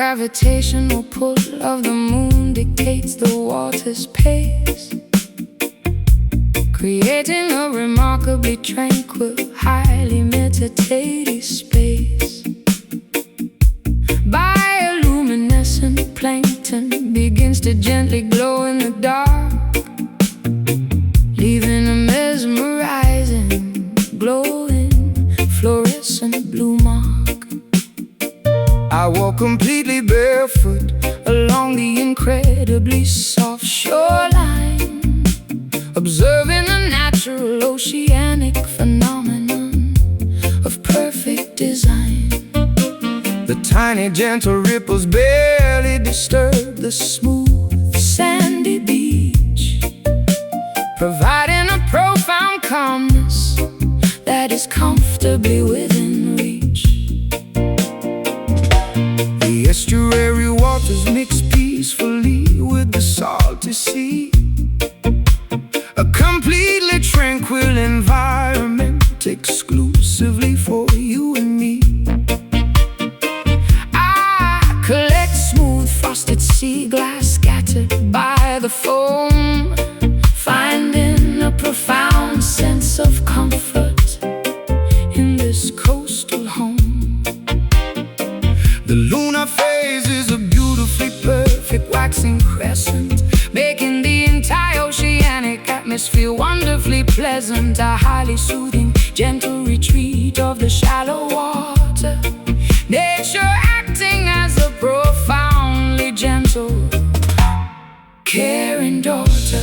gravitational pull of the moon dictates the water's pace, creating a remarkably tranquil, highly meditative space. Bioluminescent plankton begins to gently glow in the dark, leaving a mesmerizing, glowing, fluorescent blue mark. I walk completely barefoot along the incredibly soft shoreline, observing a natural oceanic phenomenon of perfect design. The tiny gentle ripples barely disturb the smooth sandy beach, providing a profound calmness that is comfortably within reach. The estuary waters mix peacefully with the salty sea, a completely tranquil environment exclusively for you and me. I collect smooth frosted sea glass scattered by the foam, finding a profound sense of comfort in this coastal home. The lunar phase is a beautifully perfect waxing crescent, making the entire oceanic atmosphere wonderfully pleasant. A highly soothing, gentle retreat of the shallow water, nature acting as a profoundly gentle, caring daughter.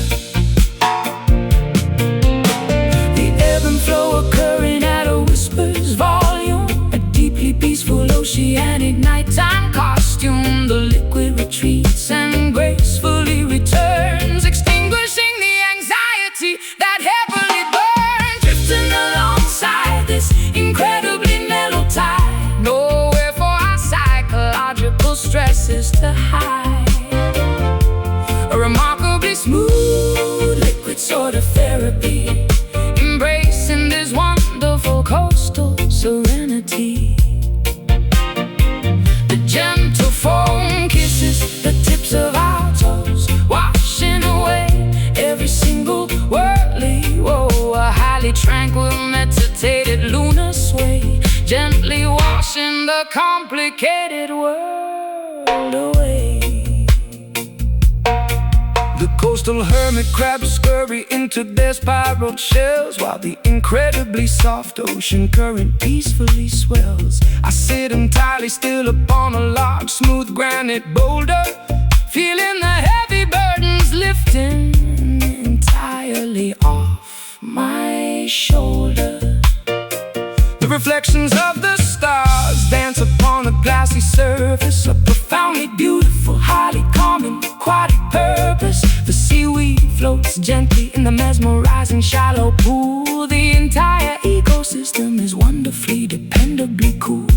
The ebb and flow occurring at a whisper's volume, a deeply peaceful oceanic nighttime costume. The liquid retreats and gracefully returns, extinguishing the anxiety that heavily burns, drifting alongside this incredibly mellow tide. Nowhere for our psychological stresses to hide. A remarkably smooth liquid sort of therapy, embracing this wonderful coastal serenity. The gentle foam kisses the tips of our toes, washing away every single whirly woe. A highly tranquil, meditated lunar sway, gently washing the complicated world away. The coastal hermit crabs scurry into their spiral shells, while the incredibly soft ocean current peacefully swells. I sit entirely still upon a large, smooth granite boulder, feeling the heavy burdens lifting entirely off my shoulder. The reflections of the stars dance upon the glassy surface, a profoundly beautiful, highly calming, aquatic purpose. The seaweed floats gently in the mesmerizing shallow pool. The entire ecosystem is wonderfully, dependably cool.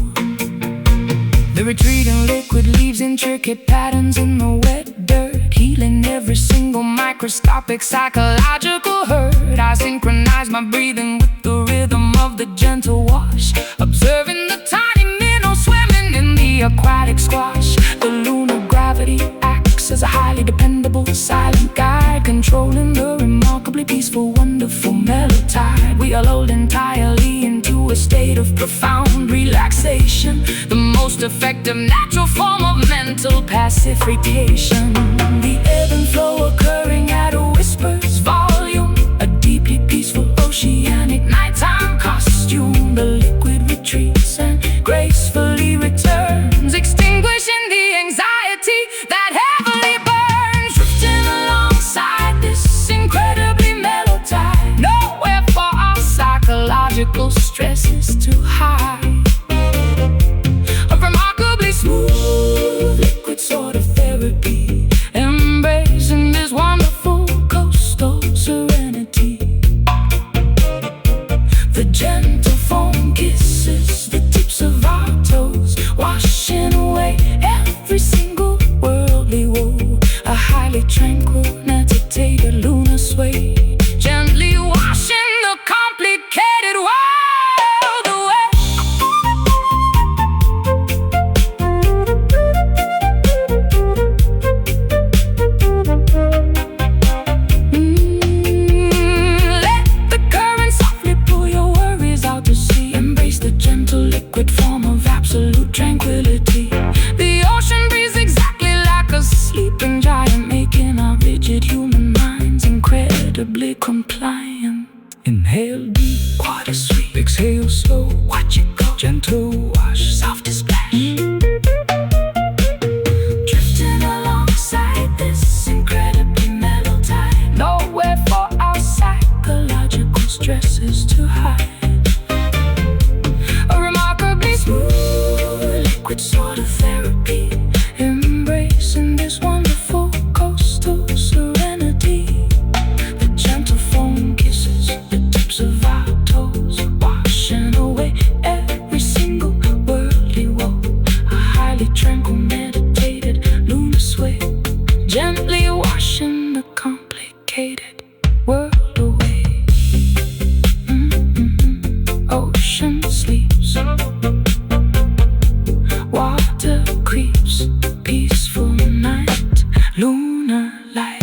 The retreating liquid leaves intricate patterns in the wet dirt, healing every single microscopic psychological hurt. I synchronize my breathing with the rhythm of the gentle wash, observing the tiny minnows swimming in the aquatic squash. The lunar gravity acts as a highly dependable silent guide, controlling the remarkably peaceful, wonderful mellow tide. We are lulled entirely into a state of profound relaxation, the most effective natural form of mental pacification. The ebb and flow occurring at a whisper's volume, a deeply peaceful oceanic nighttime costume. The liquid retreats and gracefully returns, extinguishing the anxiety that heavily burns, drifting alongside this incredibly mellow tide. Nowhere for our psychological stresses to hide. A remarkably smooth liquid sort of therapy, embracing this wonderful coastal serenity. liquid form of absolute tranquility. The ocean breathes exactly like a sleeping giant, making our rigid human minds incredibly compliant. Inhale deep, water sweet. Exhale slow, watch it go. Gentle wash, soft splash. Drifting alongside this incredibly mellow tide. Nowhere for our psychological stresses to hide. A remarkably smooth liquid sort of therapy, embracing this wonderful coastal serenity. The gentle foam kisses the tips of our toes, washing away every single worldly woe. A highly tranquil, meditated lunar sway, gently washing the complicated world away. Ocean sleeps, water creeps, peaceful night, lunar light.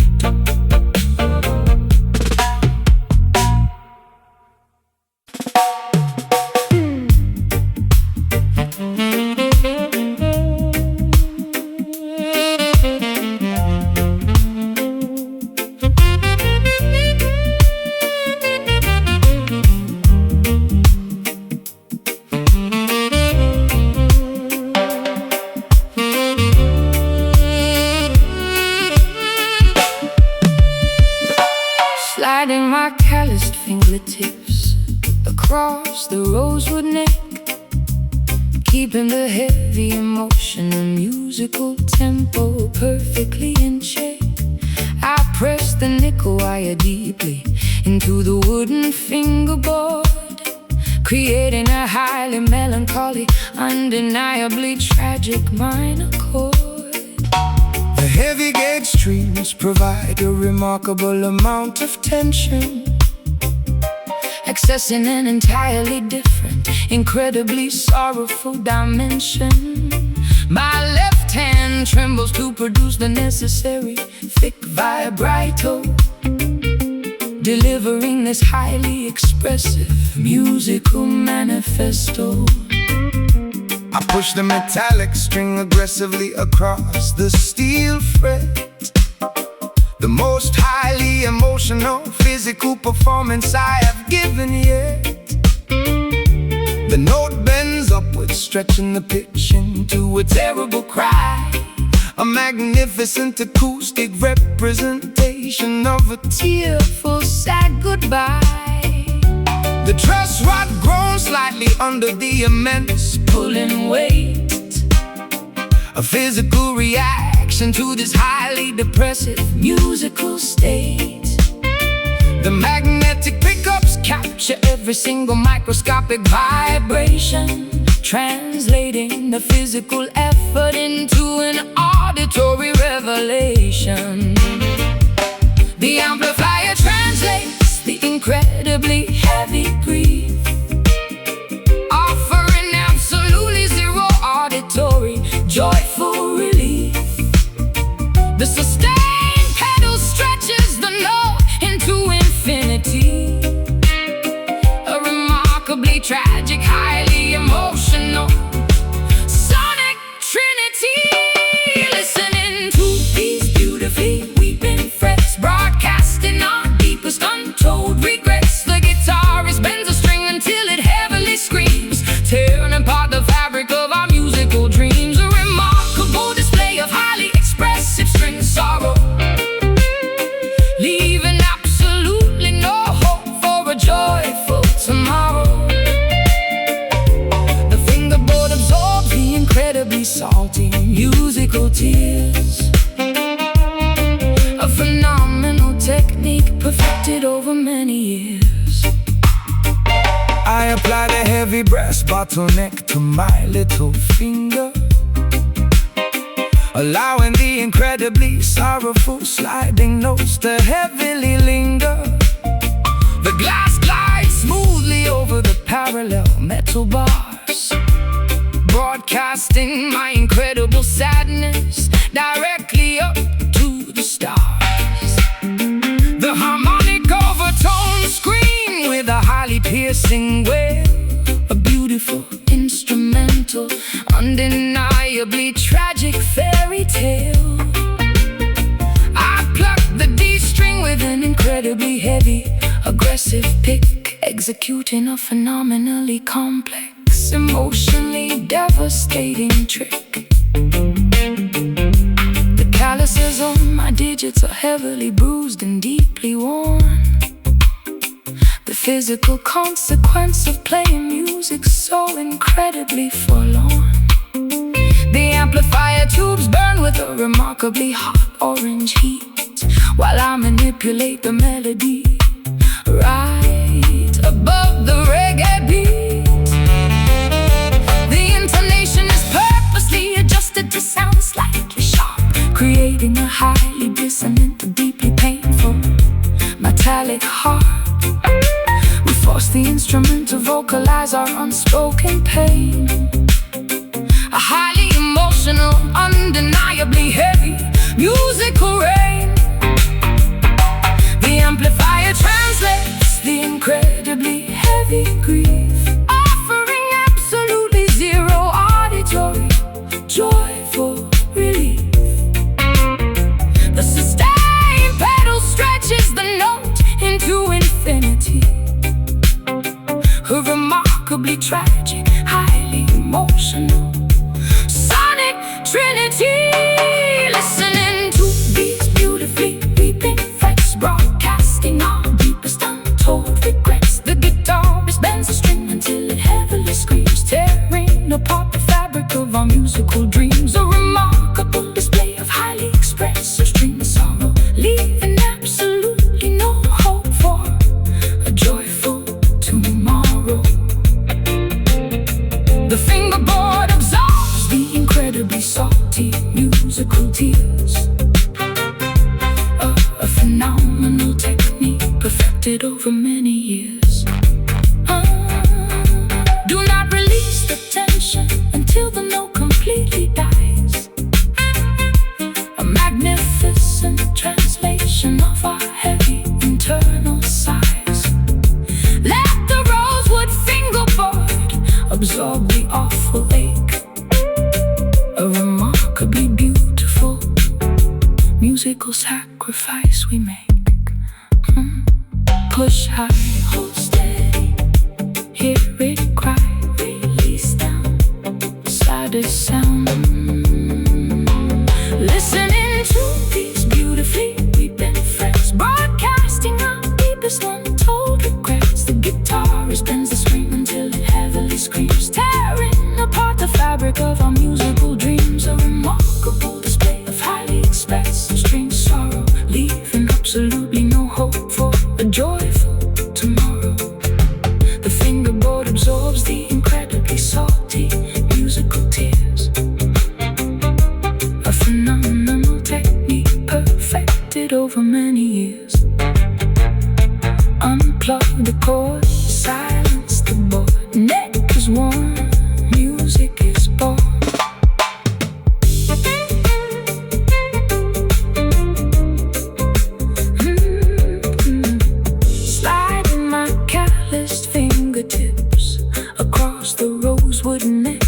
Sliding my calloused fingertips across the rosewood neck, keeping the heavy emotional musical tempo perfectly in check. I press the nickel wire deeply into the wooden fingerboard, creating a highly melancholy, undeniably tragic minor chord. The heavy gauge strings provide a remarkable amount of tension, accessing an entirely different, incredibly sorrowful dimension. My left hand trembles to produce the necessary thick vibrato, delivering this highly expressive musical manifesto. I push the metallic string aggressively across the steel fret, the most highly emotional physical performance I have given yet. The note bends upwards, stretching the pitch into a terrible cry, a magnificent acoustic representation of a tearful, sad goodbye. The truss rod groans slightly under the immense pulling weight, a physical reaction to this highly depressive musical state. The magnetic pickups capture every single microscopic vibration, translating the physical effort into an auditory revelation. The amplifier translates the incredibly heavy grief, offering absolutely zero auditory joyful relief. The sustained pedal stretches the note into infinity, a remarkably tragic, highly emotional sonic trinity. Listening to these beautifully weeping frets, broadcasting our deepest untold regrets. The guitarist bends a string until it heavily screams, tearing apart the fabric of our musical dreams. A remarkable display of highly expressive string sorrow, leaving absolutely no hope for a joyful tomorrow. The fingerboard absorbs the incredibly salty musical tears, a phenomenal technique perfected over many years. I apply the heavy brass bottleneck to my little finger, allowing the incredibly sorrowful sliding notes to heavily linger. The glass glides smoothly over the parallel metal bars, broadcasting my incredible sadness directly up to the stars. The harmonic overtones scream with a highly piercing wail, a beautiful instrument undeniably tragic fairy tale. I plucked the D string with an incredibly heavy, aggressive pick, executing a phenomenally complex, emotionally devastating trick. The calluses on my digits are heavily bruised and deeply worn. The physical consequence of playing music so incredibly forlorn. The amplifier tubes burn with a remarkably hot orange heat, while I manipulate the melody right above the reggae beat. The intonation is purposely adjusted to sound slightly sharp, creating a highly dissonant, deeply painful, metallic harp. We force the instrument to vocalize our unspoken pain. A highly emotional, undeniably heavy musical rain. The amplifier translates the incredibly heavy grief, offering absolutely zero auditory joyful relief. The sustain pedal stretches the note into infinity. A remarkably tragic, highly emotional sonic trinity. Listening to these beautifully weeping frets, broadcasting our deepest untold regrets. The guitarist bends the string until it heavily screams, tearing apart the fabric of our musical dreams. A remarkable display of highly expressive string sorrow, leaving absolutely no hope for a joyful tomorrow. The fingerboard absorbs the incredibly salty musical tears. A phenomenal technique perfected over many years. Do not release the tension until the note completely dies. A magnificent translation of our heavy internal sighs. Let the rosewood fingerboard absorb the awful ache. A remarkably beautiful musical sacrifice we make. Push high, hold steady, hear it cry, release down, saddest sound. Listening to these beautifully weeping frets, broadcasting our deepest untold regrets. The guitarist bends the string until it heavily screams, tearing apart the fabric of our musical dreams. A remarkable display of highly expressive string sorrow, leaving absolutely no hope for a joyful tomorrow. The fingerboard absorbs the incredibly salty musical tears. A phenomenal technique perfected over many years. Unplug the cord, silence the board. Neck is warm, music is born. Sliding my calloused fingertips across the rosewood neck,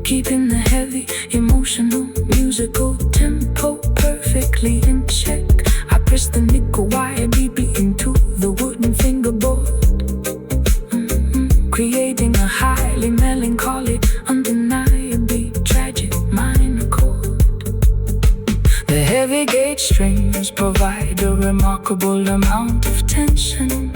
keeping the heavy, emotional, musical tempo perfectly in check. I press the nickel wire deeply into the wooden fingerboard, creating a highly melancholy, undeniably tragic minor chord. The heavy gauge strings provide a remarkable amount of tension.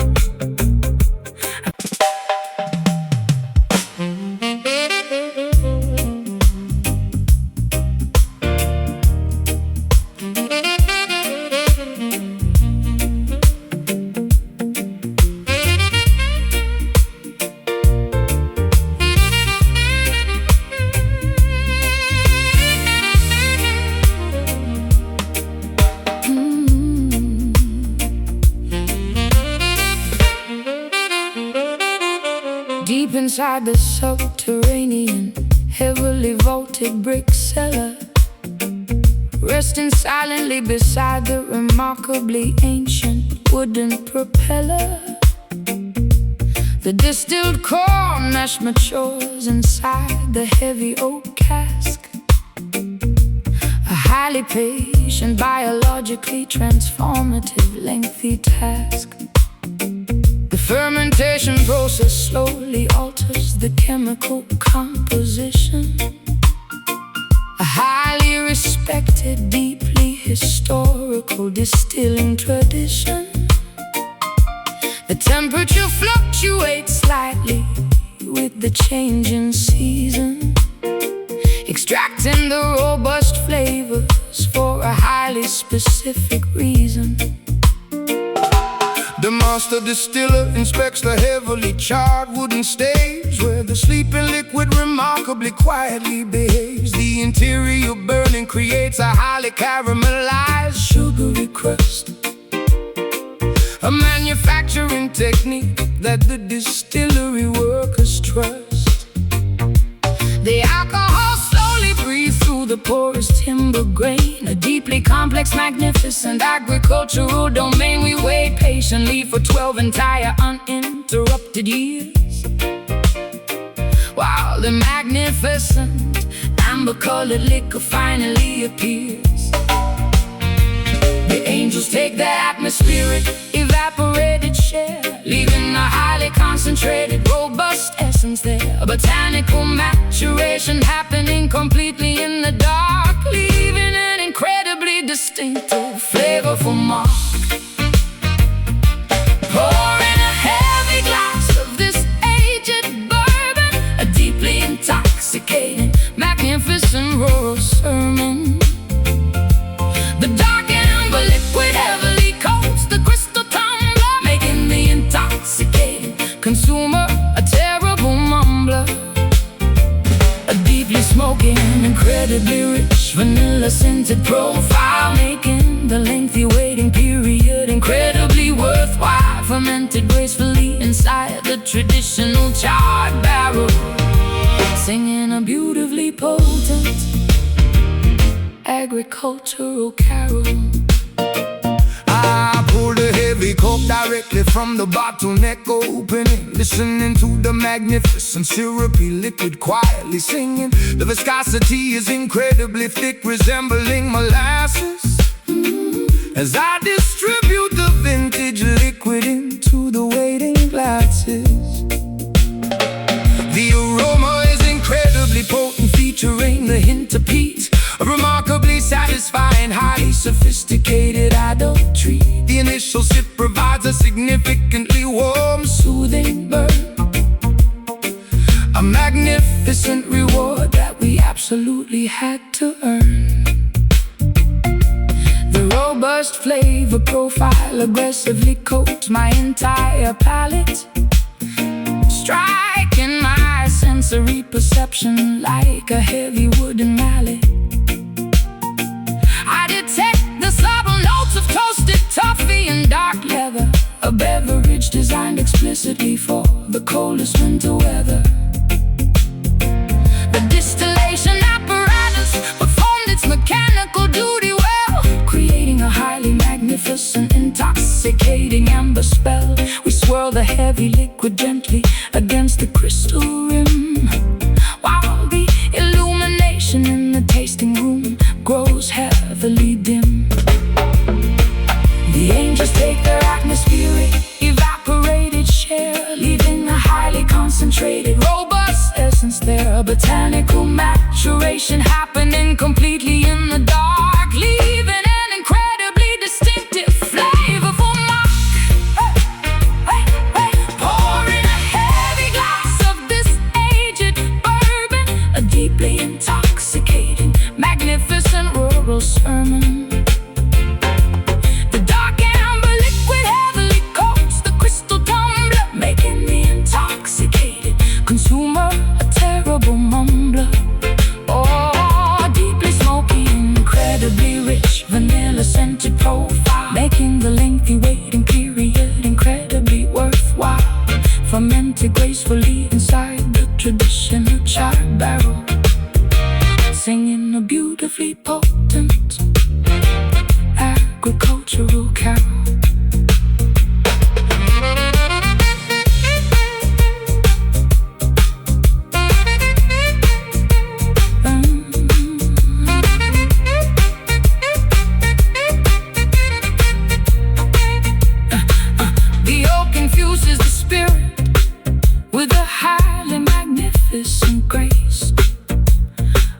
Deep inside the subterranean, heavily vaulted brick cellar, resting silently beside the remarkably ancient wooden propeller. The distilled corn mash matures inside the heavy oak cask, a highly patient, biologically transformative, lengthy task. The fermentation process slowly alters the chemical composition, a highly respected, deeply historical distilling tradition. The temperature fluctuates slightly with the change in season, extracting the robust flavors for a highly specific reason. The master distiller inspects the heavily charred wooden staves, where the sleeping liquid remarkably quietly behaves. The interior burning creates a highly caramelized, sugary crust, a manufacturing technique that the distillery workers trust. The alcohol slowly breathes through the porous timber grain, a deeply complex, magnificent agricultural domain. We wait patiently for 12 entire uninterrupted years, while the magnificent amber-colored liquor finally appears. The angels take their atmospheric, evaporated share, leaving a highly concentrated, robust essence there. A botanical maturation happening completely in the dark, leaving an incredibly distinctive, flavorful mark. Pour in a heavy glass of this aged bourbon, a deeply intoxicating, magnificent rural sermon. The dark amber liquid heavily coats the crystal tumbler, making the intoxicating consumer a terrible mumbler. A deeply smoky and incredibly rich vanilla-scented profile, making the lengthy waiting period incredibly worthwhile. Fermented gracefully inside the traditional charred barrel, singing a beautifully potent agricultural carol. I pour the heavy coke directly from the bottleneck opening, listening to the magnificent syrupy liquid quietly singing. The viscosity is incredibly thick, resembling molasses, as I distribute the vintage liquid into the waiting glasses. The aroma is incredibly potent, featuring the hint of peat, a remarkably satisfying, highly sophisticated adult treat. The initial sip provides a significantly warm, soothing burn, a magnificent reward that we absolutely had to earn. The robust flavor profile aggressively coats my entire palate, striking my sensory perception like a heavy wooden mallet. I detect the subtle notes of toasted toffee and dark leather, a beverage designed explicitly for the coldest winter weather. The distillation apparatus performed its mechanical duty well, creating a highly magnificent, intoxicating amber spell. We swirl the heavy liquid gently against the crystal rim, while the illumination in the tasting room grows heavily dim. The angels take their atmospheric, evaporated share, leaving a highly concentrated, robust essence there. A botanical maturation happening completely in the dark, leaving an incredibly distinctive, flavorful mark. Pour in a heavy glass of this aged bourbon, a deeply intoxicating, magnificent rural sermon. The dark amber liquid heavily coats the crystal tumbler, making the intoxicated consumer a terrible mumbler. Oh, deeply smoky, incredibly rich, vanilla-scented profile, making the lengthy waiting period incredibly worthwhile. Fermented gracefully inside the traditional charred barrel, singing a beautifully potent agricultural carol. dusk.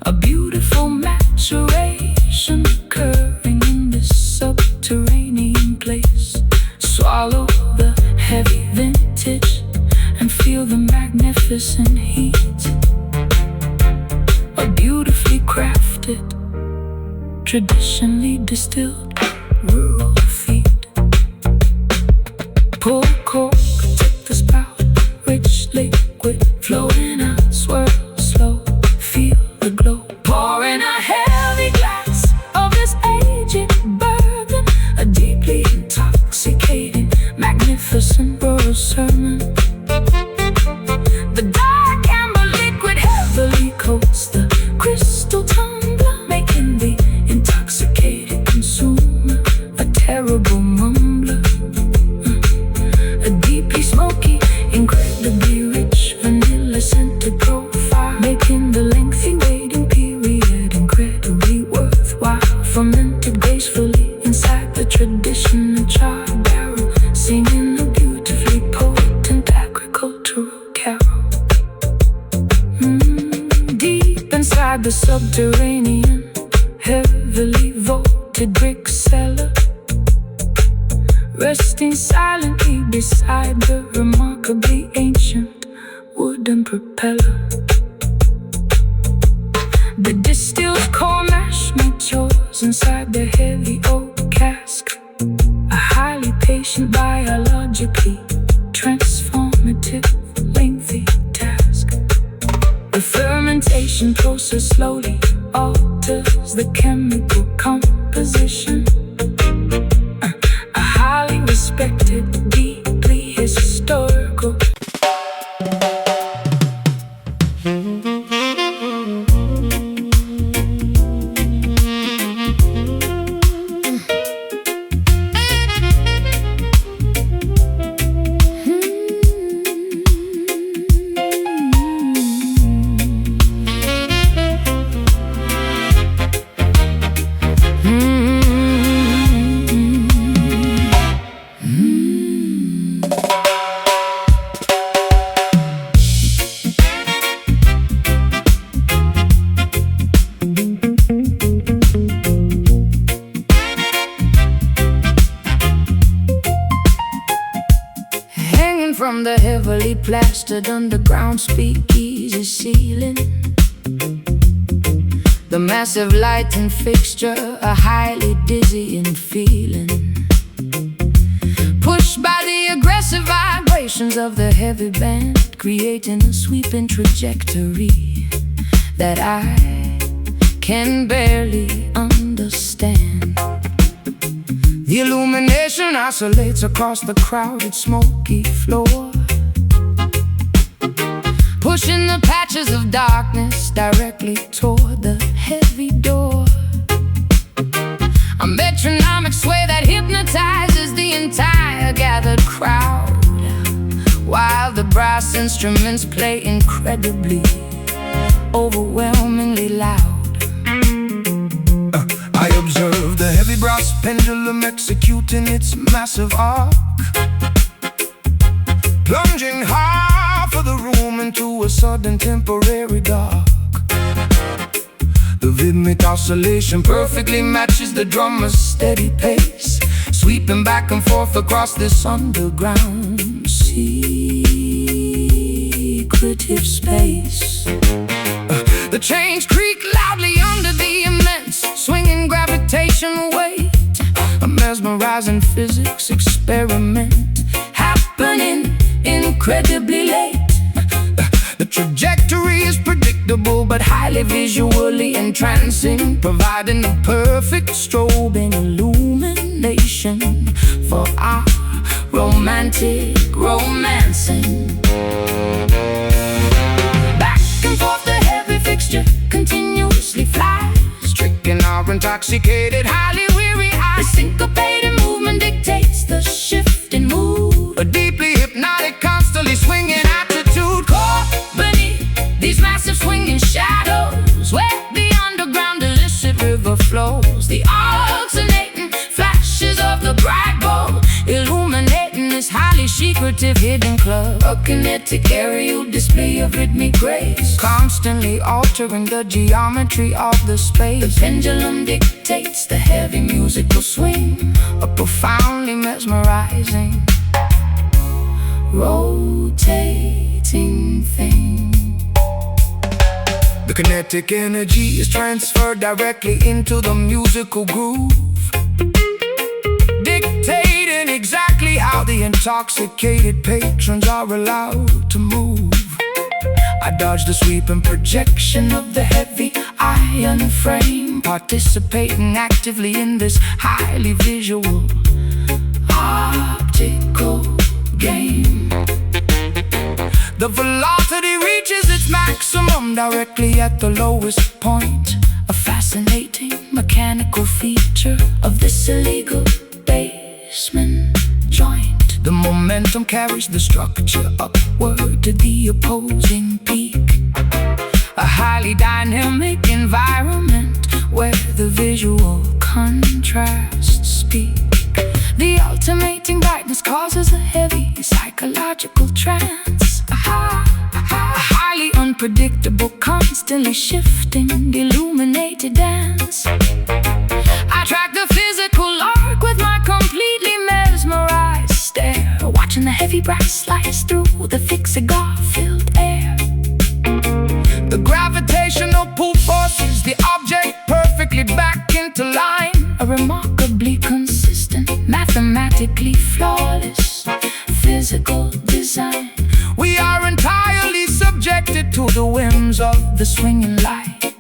A beautiful maturation occurring in this subterranean place. Swallow the heavy vintage and feel the magnificent heat. A beautifully crafted, traditionally distilled rural feed. Pour cork, take the spout, rich liquid flowing out, swirl slow, feel the glow. Pour in a heavy glass of this aged bourbon, a deeply intoxicating, magnificent rural sermon. The dark amber liquid heavily coats the crystal tumbler, making the intoxicated consumer a terrible mumbler. A deeply smoky, incredibly rich vanilla scented profile, making the lengthy waiting period incredibly worthwhile. Fermented gracefully inside the traditional charred barrel, singing a beautifully potent agricultural carol. Deep inside the subterranean, heavily vaulted brick cellar, resting silently beside the remarkably ancient wooden propeller. The distilled core mash matures inside the heavy oak cask, a highly patient, biologically transformative, lengthy task. The fermentation process slowly alters the chemical composition. A highly respected, deeply historical. From the heavily plastered underground speakeasy ceiling, the massive lighting fixture, a highly dizzying feeling, pushed by the aggressive vibrations of the heavy band, creating a sweeping trajectory that I can barely understand. The illumination oscillates across the crowded, smoky floor, pushing the patches of darkness directly toward the heavy door. A metronomic sway that hypnotizes the entire gathered crowd, while the brass instruments play incredibly, overwhelmingly loud. I observe the heavy brass pendulum executing its massive arc, plunging half of the room into a sudden temporary dark. The rhythmic oscillation perfectly matches the drummer's steady pace, sweeping back and forth across this underground secretive space. The chains creak loudly under the immense swinging gravitational weight, a mesmerizing physics experiment happening incredibly late. The trajectory is predictable but highly visually entrancing, providing the perfect strobing illumination for our romantic romancing. Back and forth the heavy fixture continuously flies, tricking our intoxicated, highly weary eyes. The syncopated movement dictates the shifting mood, a deeply hypnotic, constantly swinging attitude. Caught beneath these massive swinging shadows, where the underground illicit river flows, the alternating flashes of the bright bulb illuminating this highly secretive hidden club. love. A kinetic aerial display of rhythmic grace, constantly altering the geometry of the space. The pendulum dictates the heavy musical swing, a profoundly mesmerizing, rotating thing. The kinetic energy is transferred directly into the musical groove, dictating exactly how the intoxicated patrons are allowed to move. I dodge the sweeping projection of the heavy iron frame, participating actively in this highly visual optical game. The velocity reaches its maximum directly at the lowest point, a fascinating mechanical feature of this illegal basement joint. The momentum carries the structure upward to the opposing peak, a highly dynamic environment where the visual contrasts speak. The alternating brightness causes a heavy psychological trance, a highly unpredictable, constantly shifting, illuminated dance. I track the physical arc with my completely mesmerized stare, watching the heavy brass slice through the thick cigar-filled air. The gravitational pull forces the object perfectly back into line, a remarkably consistent, mathematically flawless physical design. We are entirely subjected to the whims of the swinging light,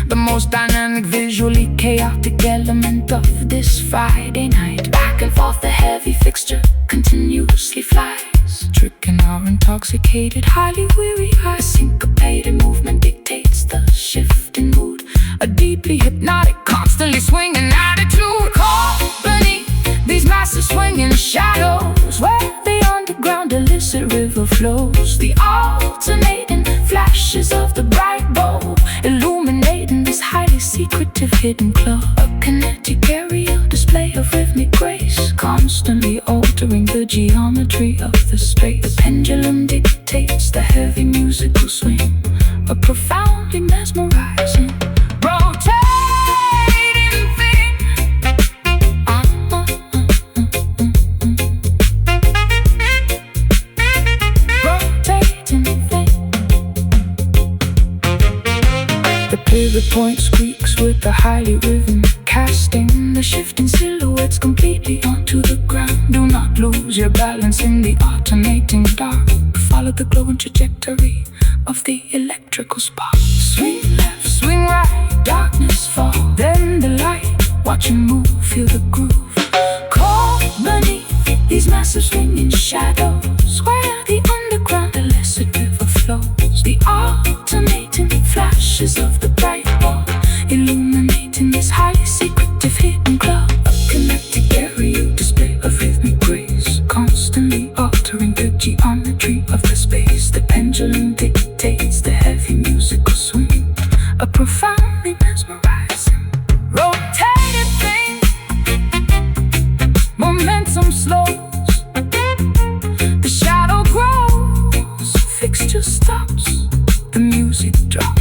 the most dynamic, visually chaotic element of this Friday night. Back and forth the heavy fixture continuously flies, tricking our intoxicated, highly weary eyes. Syncopated movement dictates the shifting mood, a deeply hypnotic, constantly swinging attitude. Caught beneath these massive swinging shadows, where the underground illicit river flows, the alternating flashes of the bright bulb illuminating this highly secretive hidden club. A kinetic aerial display of rhythmic grace, constantly altering the geometry of the space. The pendulum dictates the heavy musical swing, a profoundly mesmerizing, rotating thing. Rotating thing. The pivot point squeaks with the highly rhythm, casting the shifting silhouettes completely onto the ground. Do not lose your balance in the alternating dark. Follow the glowing trajectory of the electrical spark. Swing left, swing right, darkness fall, then the light. Watch you move, feel the groove. Caught beneath these massive swinging shadows, where the underground illicit river flows, the alternating flashes of the bright bulb illuminating this highly secretive hidden club. A kinetic aerial display of rhythmic grace, constantly altering the geometry of the space. The pendulum dictates the heavy musical swing, a profoundly mesmerizing, rotated thing. Momentum slows, the shadow grows, fixture stops, the music drops.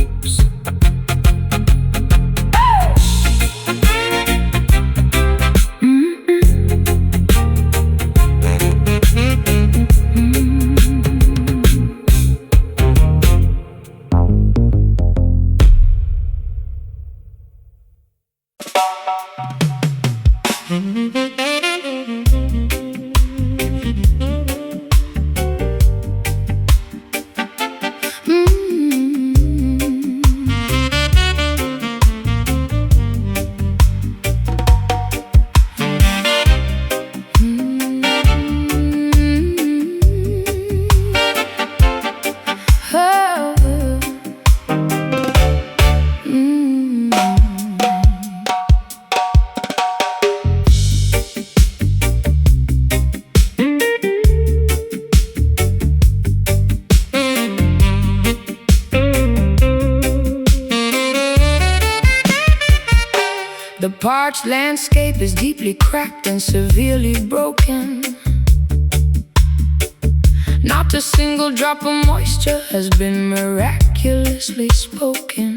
The parched landscape is deeply cracked and severely broken. Not a single drop of moisture has been miraculously spoken.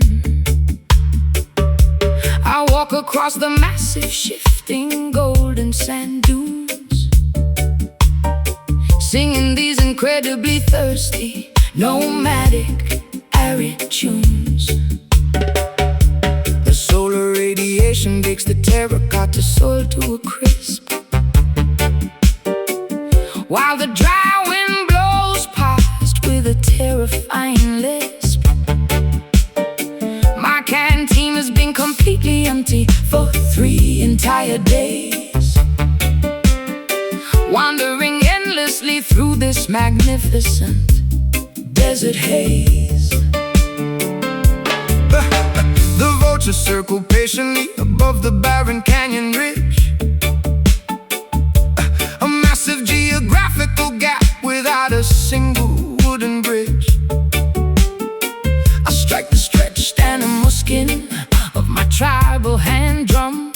I walk across the massive, shifting golden sand dunes, singing these incredibly thirsty, nomadic, arid tunes. The solar radiation bakes the terracotta soil to a crisp, while the dry wind blows past with a terrifying lisp. My canteen has been completely empty for 3 entire days, wandering endlessly through this magnificent desert haze. The vultures circle patiently above the barren canyon ridge, a massive geographical gap without a single wooden bridge. I strike the stretched animal skin of my tribal hand drum,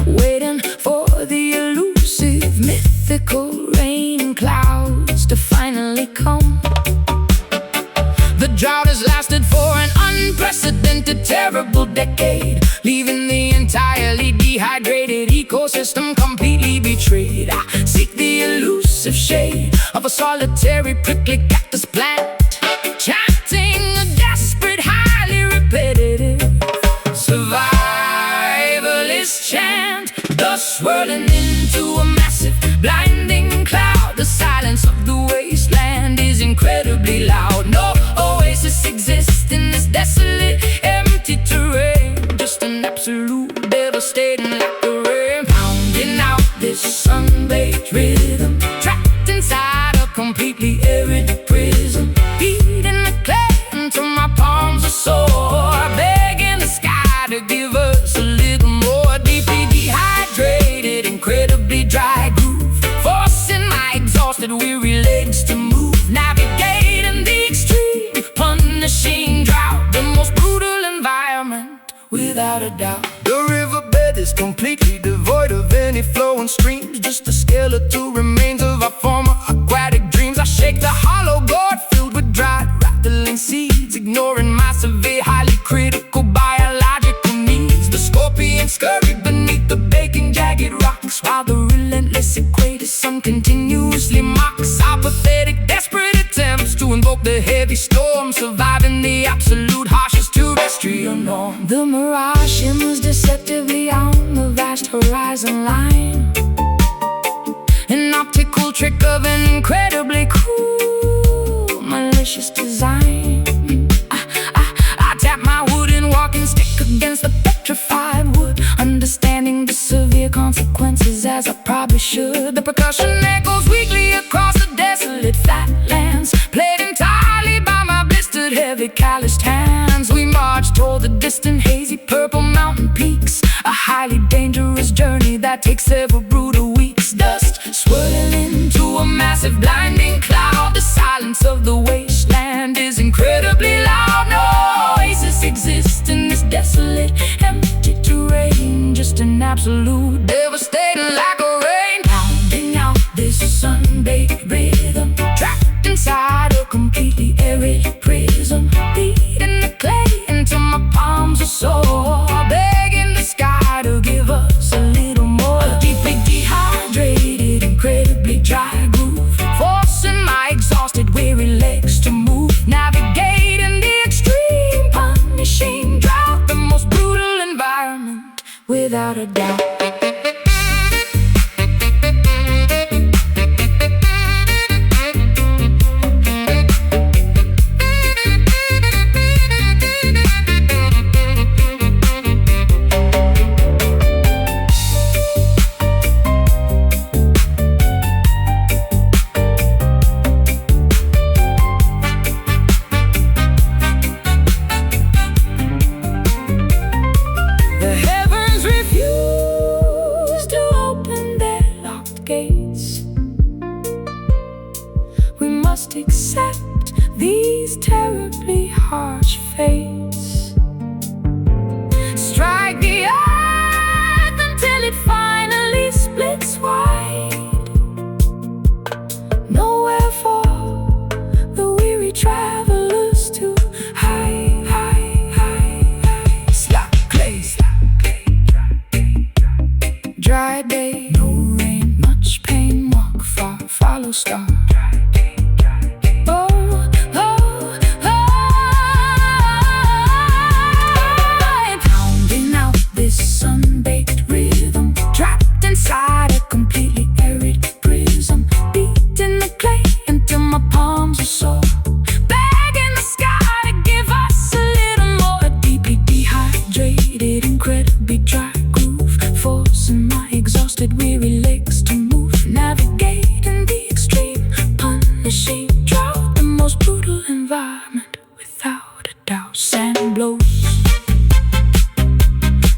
waiting for the elusive, mythical rain clouds to finally come. The drought has lasted for an unprecedented, terrible decade, leaving the entirely dehydrated ecosystem completely betrayed. I seek the elusive shade of a solitary prickly cactus plant, chanting a desperate, highly repetitive survivalist chant, thus swirling into a massive, blinding cloud. The silence of the wasteland is incredibly loud. No oasis exists in this desolate, empty terrain, just an absolute devastating like the rain, pounding out this sun-baked rhythm, trapped inside a completely arid prison, beating the clay until my palms are sore, begging the sky to give us a little more. Deeply dehydrated, incredibly dry groove, forcing my exhausted, weary legs to move, navigating the extreme, punishing drought, the most brutal environment without a doubt. The riverbed is completely devoid of any flowing streams, just the skeletal remains of our former aquatic dreams. I shake the hollow gourd filled with dried, rattling seeds, ignoring my severe, highly critical biological needs. The scorpions scurry beneath the baking, jagged rocks, while the relentless equator sun continuously mocks our pathetic, desperate attempts to invoke the heavy storm, surviving the absolute harshest terrestrial norm. The mirage shimmers deceptively on the vast horizon line, an optical trick of an incredibly cruel, malicious design. I tap my wooden walking stick against the petrified wood, understanding the severe consequences as I probably should. The percussion echoes weakly across the desolate flatlands, played entirely by my blistered, heavy, calloused hands. We march toward the distant, hazy, purple mountain peaks, a highly dangerous journey that takes several brutal weeks. Dust swirling into a massive, blinding cloud. The silence of the wasteland is incredibly loud. No oasis exists in this desolate, empty terrain, just an absolute, devastating like a rain, pounding out this sun-baked rhythm, trapped inside a completely arid prison, beating the clay until my palms are sore, begging the sky to give us a little more. A deeply dehydrated, incredibly dry groove, forcing my exhausted, weary legs to move, navigating the extreme, punishing drought, the most brutal environment without a doubt. The heavens refuse star. Oh, oh, oh, pounding out this sun-baked rhythm, trapped inside a completely arid prism, beating the clay until my palms are sore. Incredibly dry groove, forcing my exhausted, weary legs to move, navigating the extreme, punishing drought, the most brutal environment, without a doubt. Sand blows,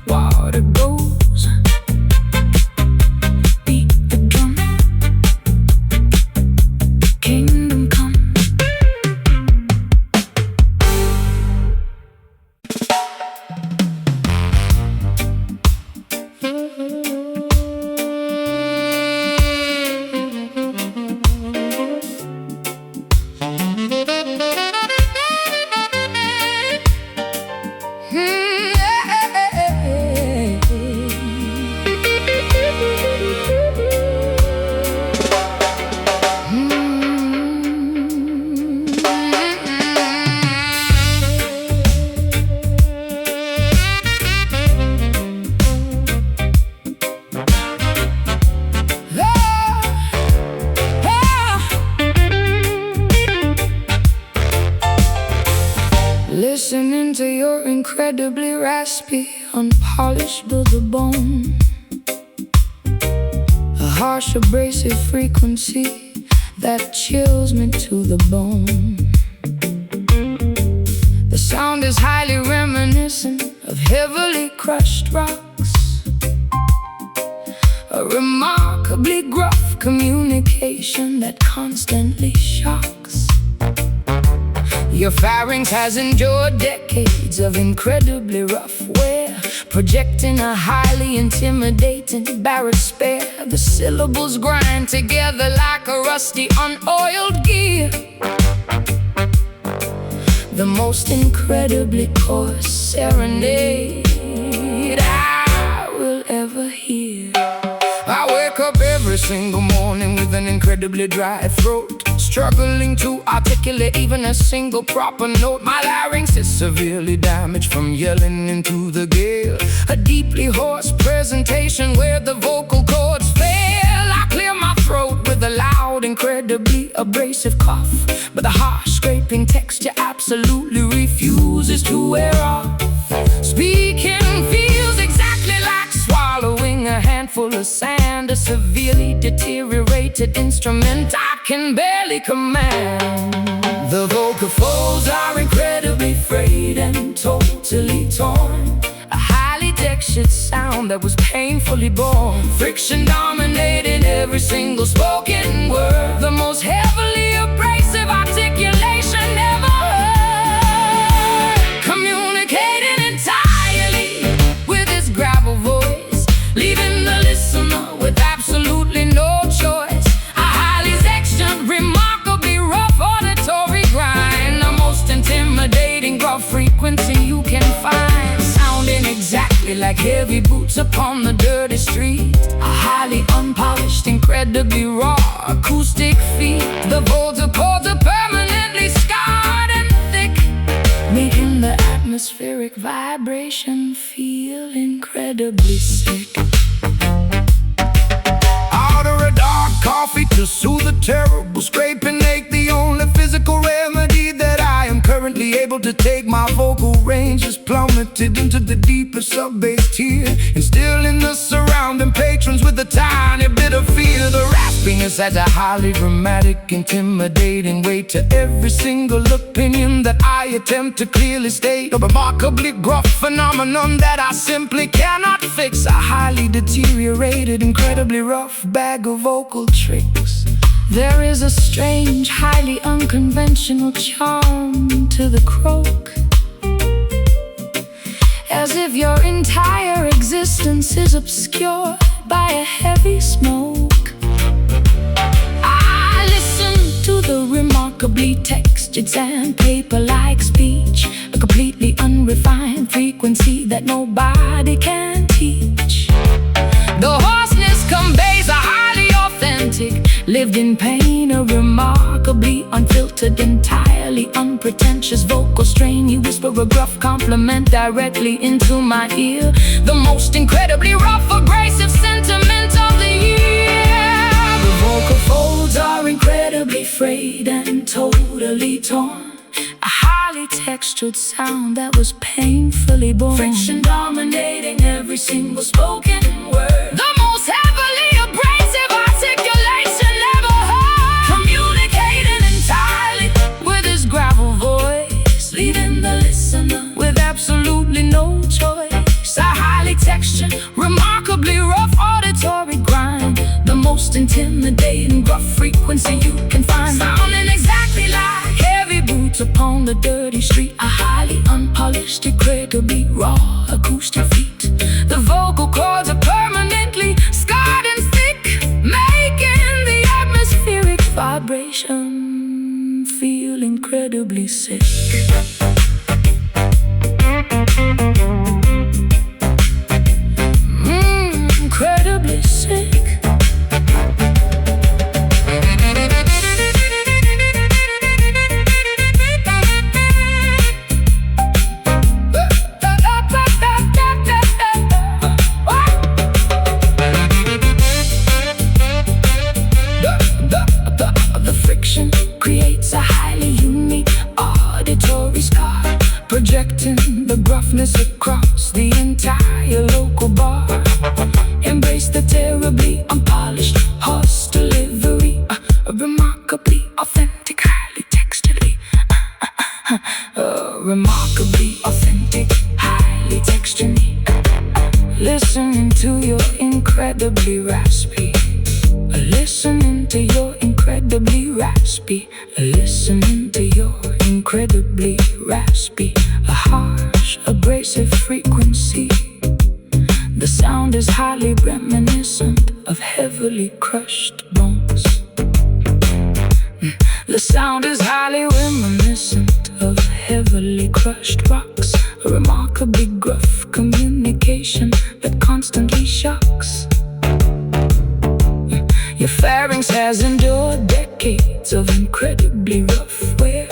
water goes, beat the drum, kingdom come. Listening to your incredibly raspy, unpolished to the bone, a harsh, abrasive frequency that chills me to the bone. The sound is highly reminiscent of heavily crushed rocks, a remarkably gruff communication that constantly shocks. Your pharynx has endured decades of incredibly rough wear, projecting a highly intimidating baritone spare. The syllables grind together like a rusty, unoiled gear, the most incredibly coarse serenade I will ever hear. I wake up every single morning with an incredibly dry throat, struggling to articulate even a single proper note. My larynx is severely damaged from yelling into the gale, a deeply hoarse presentation where the vocal cords fail. I clear my throat with a loud, incredibly abrasive cough, but the harsh, scraping texture absolutely refuses to wear off. Speaking feels exactly like swallowing a handful of sand, a severely deteriorated instrument I can barely command. The vocal folds are incredibly frayed and totally torn, a highly textured sound that was painfully born. Friction dominating every single spoken word, the most heavily abrasive articulation ever heard. Communicating entirely with his gravel voice, leaving the listener with absolutely no choice. A highly textured, remarkably rough auditory grind, the most intimidating gruff frequency you can find, sounding exactly like heavy boots upon the dirty street. A highly unpolished, incredibly raw acoustic feat. The vocal cords are permanently scarred and thick, making the atmospheric vibration feel incredibly sick. Order a dark coffee to soothe a terrible scraping ache, the only physical remedy that I am currently able to take. My vocal range is plummeted into the deepest sub-bass tier, instilling the surrounding patrons with a tiny bit of fear. The raspiness adds a highly dramatic, intimidating weight to every single opinion that I attempt to clearly state. A remarkably gruff phenomenon that I simply cannot fix, a highly deteriorated, incredibly rough bag of vocal tricks. There is a strange, highly unconventional charm to the croak, as if your entire existence is obscured by a heavy smoke. I listen to the remarkably textured sandpaper-like speech, a completely unrefined frequency that nobody can teach. The hoarseness conveys a highly authentic, lived-in pain a gruff compliment directly into my ear. The most incredibly rough, abrasive sentiment of the year. The vocal folds are incredibly frayed and totally torn. A highly textured sound that was painfully born. Friction dominating every single spoken word. The most heavily abrasive articulation ever heard. Communicating entirely with his gravel voice, leaving the listener with absolutely no choice. A highly textured, remarkably rough auditory grind. The most intimidating gruff frequency you can find. Sounding exactly like heavy boots upon the dirty street. A highly unpolished, incredibly raw acoustic feat. The vocal cords are permanently scarred and thick, making the atmospheric vibration feel incredibly sick. Incredibly sick. Creates a highly unique auditory scar, projecting the gruffness across the entire local bar. Embrace the terribly unpolished hoarse delivery, a remarkably authentic, highly texturedly, remarkably authentic, highly texturedly. Listening to your incredibly raspy, listening to your incredibly raspy, listening to your incredibly raspy, a harsh, abrasive frequency. The sound is highly reminiscent of heavily crushed bones. The sound is highly reminiscent of heavily crushed rocks. A remarkably gruff communication that constantly shocks. Your pharynx has endured decades of incredibly rough wear,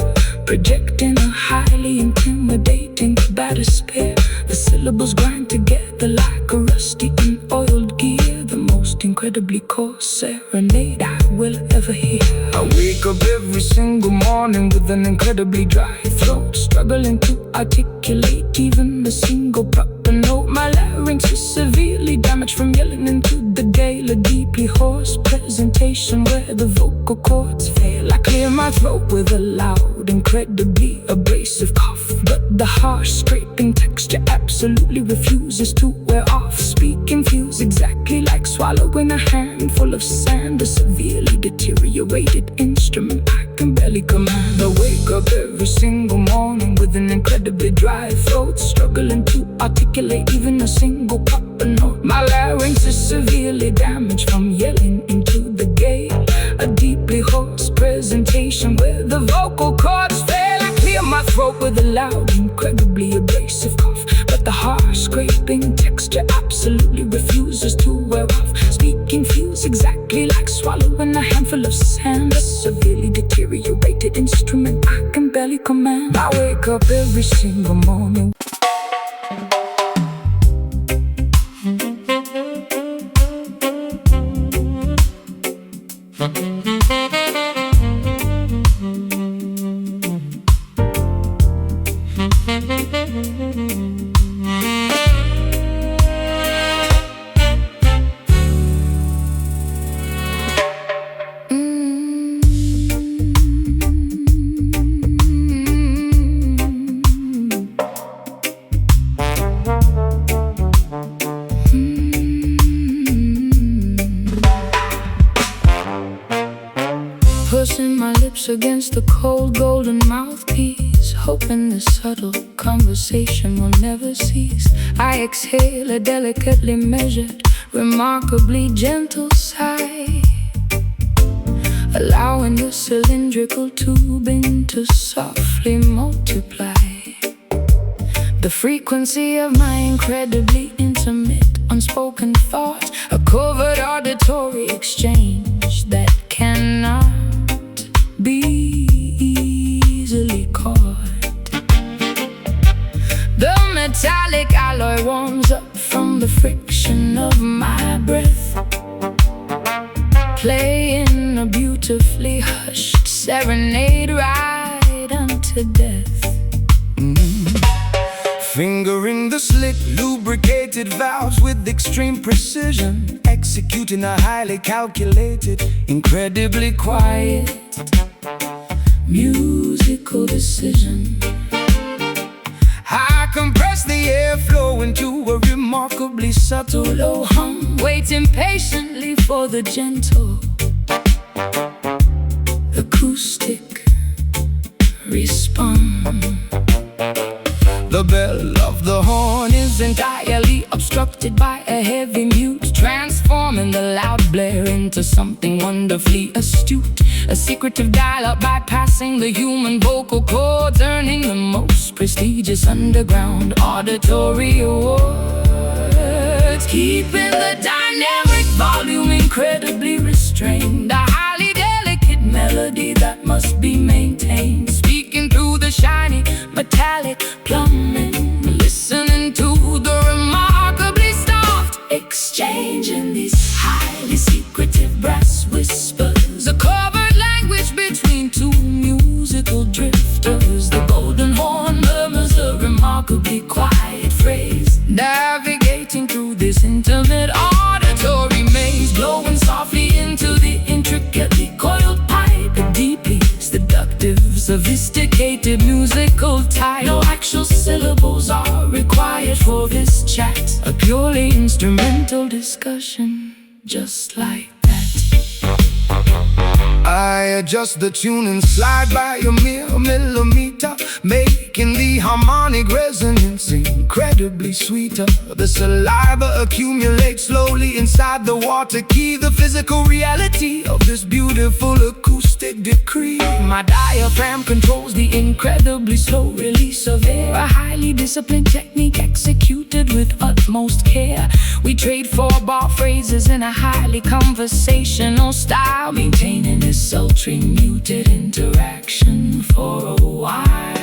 projecting a highly intimidating bathysphere. The syllables grind together like a rusty unoiled gear. The most incredibly coarse serenade I will ever hear. I wake up every single morning with an incredibly dry throat, struggling to articulate even a single proper note. My larynx is severely damaged from yelling into the gale. A deeply hoarse presentation where the vocal cords fail. I clear my throat with a loud, incredibly abrasive cough, but the harsh scraping texture absolutely refuses to wear off. Speaking feels exactly like swallowing a handful of sand. A severely deteriorated instrument I can barely command. I wake up every single morning with an incredibly dry throat, struggling to articulate even a single proper note. My larynx is severely damaged from yelling into the gale. A deeply hoarse presentation where the vocal cords fail. I clear my throat with a loud, incredibly abrasive cough, but the harsh scraping texture absolutely refuses to wear off. Speaking feels exactly like swallowing a handful of sand. A severely deteriorated instrument I can barely command. I wake up every single morning. Pushing my lips against the cold golden mouthpiece, hoping the subtle conversation will never cease. I exhale a delicately measured, remarkably gentle sigh, allowing the cylindrical tubing to softly multiply. The frequency of my incredibly intimate, unspoken thoughts, a covert auditory exchange that cannot be easily caught. metallic alloy warms up from the friction of my breath, playing a beautifully hushed serenade right unto death. Fingering the slick, lubricated valves with extreme precision, executing a highly calculated, incredibly quiet musical decision. I compress the airflow into a remarkably subtle low hum, waiting patiently for the gentle acoustic response. The bell of the horn is entirely obstructed by a heavy mute, transforming the loud blare into something wonderfully astute. A secretive dial-up bypassing the human vocal cords, earning the most prestigious underground auditory awards. Keeping the dynamic volume incredibly restrained, a highly delicate melody that must be maintained. Speaking through the shiny metallic plumbing, listening to the remarkably soft exchange in these highly secretive brass whispers, a covert language between two musical drifters. The golden horn murmurs a remarkably quiet phrase, navigating through this intimate auditory maze, blowing softly into the intricately coiled pipe, a deeply seductive, sophisticated musical type. No actual syllables are required for this chat, a purely instrumental discussion, just like that. I adjust the tune and slide by a mere millimeter, making the harmonic resonance incredibly sweeter. The saliva accumulates slowly inside the water key, the physical reality of this beautiful acoustic decree. My diaphragm controls the incredibly slow release of air, a highly disciplined technique executed with utmost care. We trade four-bar phrases in a highly conversational style, maintaining this sultry muted interaction for a while.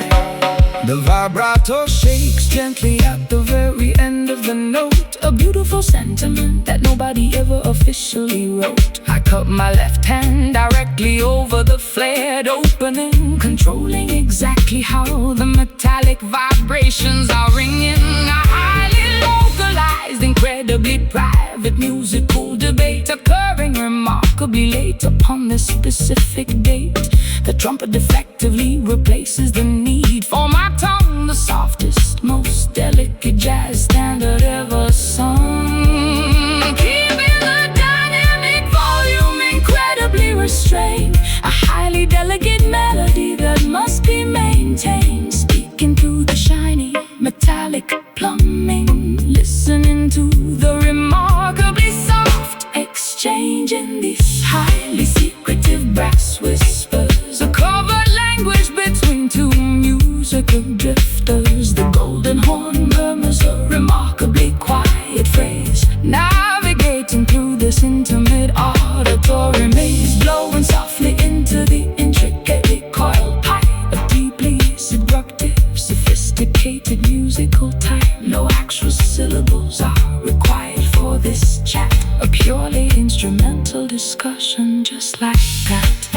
The vibrato shakes gently at the very end of the note, a beautiful sentiment that nobody ever officially wrote. I cut my left hand directly over the flared opening, controlling exactly how the metallic vibrations are ringing. A highly localized, incredibly private musical debate, occurring remarkably late upon this specific date. The trumpet effectively replaces the need for my tongue, the softest, most delicate jazz standard ever sung. Keeping the dynamic volume incredibly restrained, a highly delicate melody that must be maintained. Speaking through the shiny metallic plumbing, listening to the remarkably soft exchange in these highly secretive brass whispers, a covert language between two musical drifters. The golden horn murmurs a remarkably quiet phrase, navigating through this intimate auditory maze, blowing softly into the intricately coiled pipe, a deeply seductive, sophisticated musical type. No actual syllables are required for this chat, a purely instrumental discussion, just like that.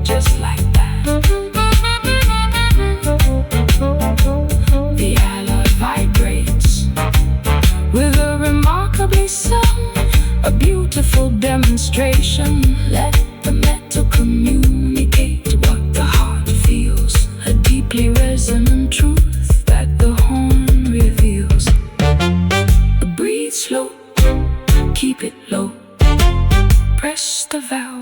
Just like that. The alloy vibrates with a remarkably sound, a beautiful demonstration. Let the metal communicate what the heart feels, a deeply resonant truth that the horn reveals. Breathe slow, keep it low, press the valve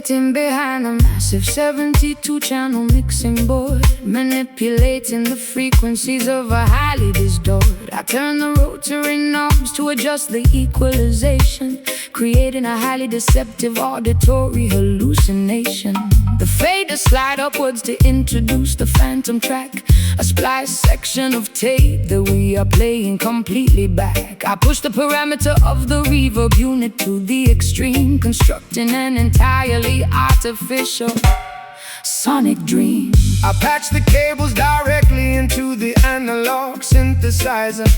Sitting behind a massive 72-channel mixing board, manipulating the frequencies of a highly distorted. I turn the rotary knobs to adjust the equalization, creating a highly deceptive auditory hallucination. The faders slide upwards to introduce the phantom track, a splice section of tape that we are playing completely back. I push the parameter of the reverb unit to the extreme, constructing an entirely artificial sonic dream. I patch the cables directly into the analog synthesizer,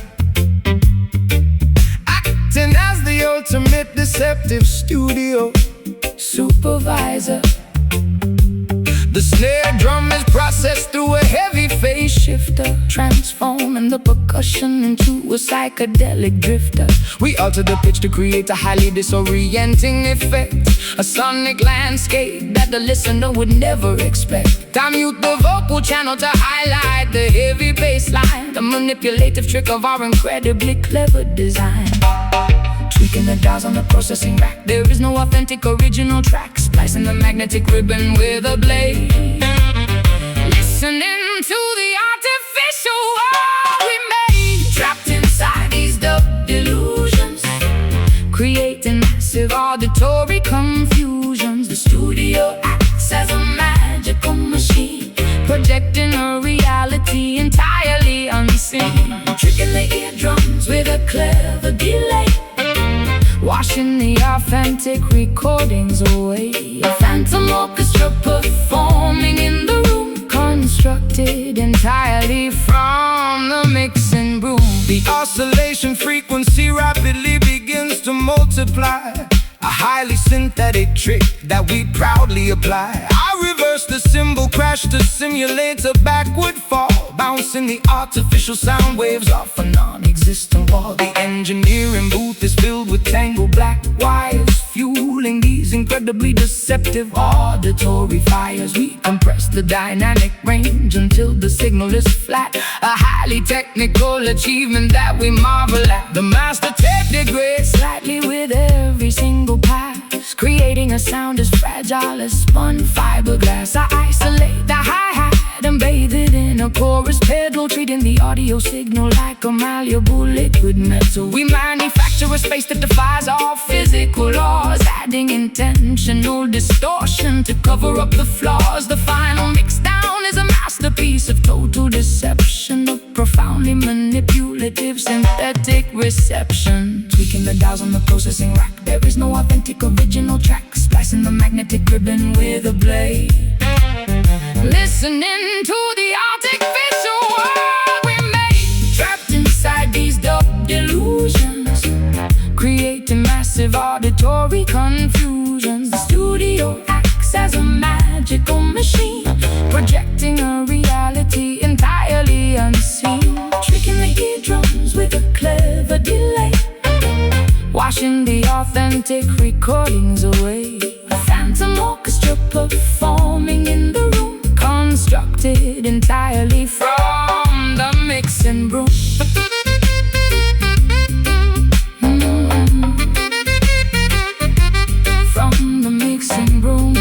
acting as the ultimate deceptive studio supervisor. The snare drum is processed through a heavy phase shifter, transforming the percussion into a psychedelic drifter. We alter the pitch to create a highly disorienting effect, a sonic landscape that the listener would never expect. I mute the vocal channel to highlight the heavy bass line, the manipulative trick of our incredibly clever design. Tweaking the dials on the processing rack, there is no authentic original track. Splicing the magnetic ribbon with a blade, listening to the artificial world we made, trapped inside these dub delusions, creating massive auditory confusions. The studio acts as a magical machine, projecting a reality entirely unseen, tricking the eardrums with a clever delay, washing the authentic recordings away. A phantom orchestra performing in the room, constructed entirely from the mixing broom. The oscillation frequency rapidly begins to multiply, a highly synthetic trick that we proudly apply. I reverse the cymbal crash to simulate a backward fall, bouncing the artificial sound waves off a non-existent wall. The engineering booth is filled with tangled black wires, fueling these incredibly deceptive auditory fires. We compress the dynamic range until the signal is flat, a highly technical achievement that we marvel at. The master tape degrades slightly with every single pass, creating a sound as fragile as spun fiberglass. I isolate the hi-hat and bathe it in a chorus pedal, treating the audio signal like a malleable liquid metal. We manufacture a space that defies all physical laws, adding intentional distortion to cover up the flaws. The final mixdown is a masterpiece of total deception, a profoundly manipulative synthetic reception. Tweaking the dials on the processing rack, there is no authentic original track. Splicing the magnetic ribbon with a blade, listening to the artificial world we made, trapped inside these dub delusions, creating massive auditory confusions. The studio acts as a magical machine, projecting a reality entirely unseen, tricking the eardrums with a clever delay, washing the authentic recordings away. A phantom orchestra performing in the room, constructed entirely from the mixing broom. From the mixing broom.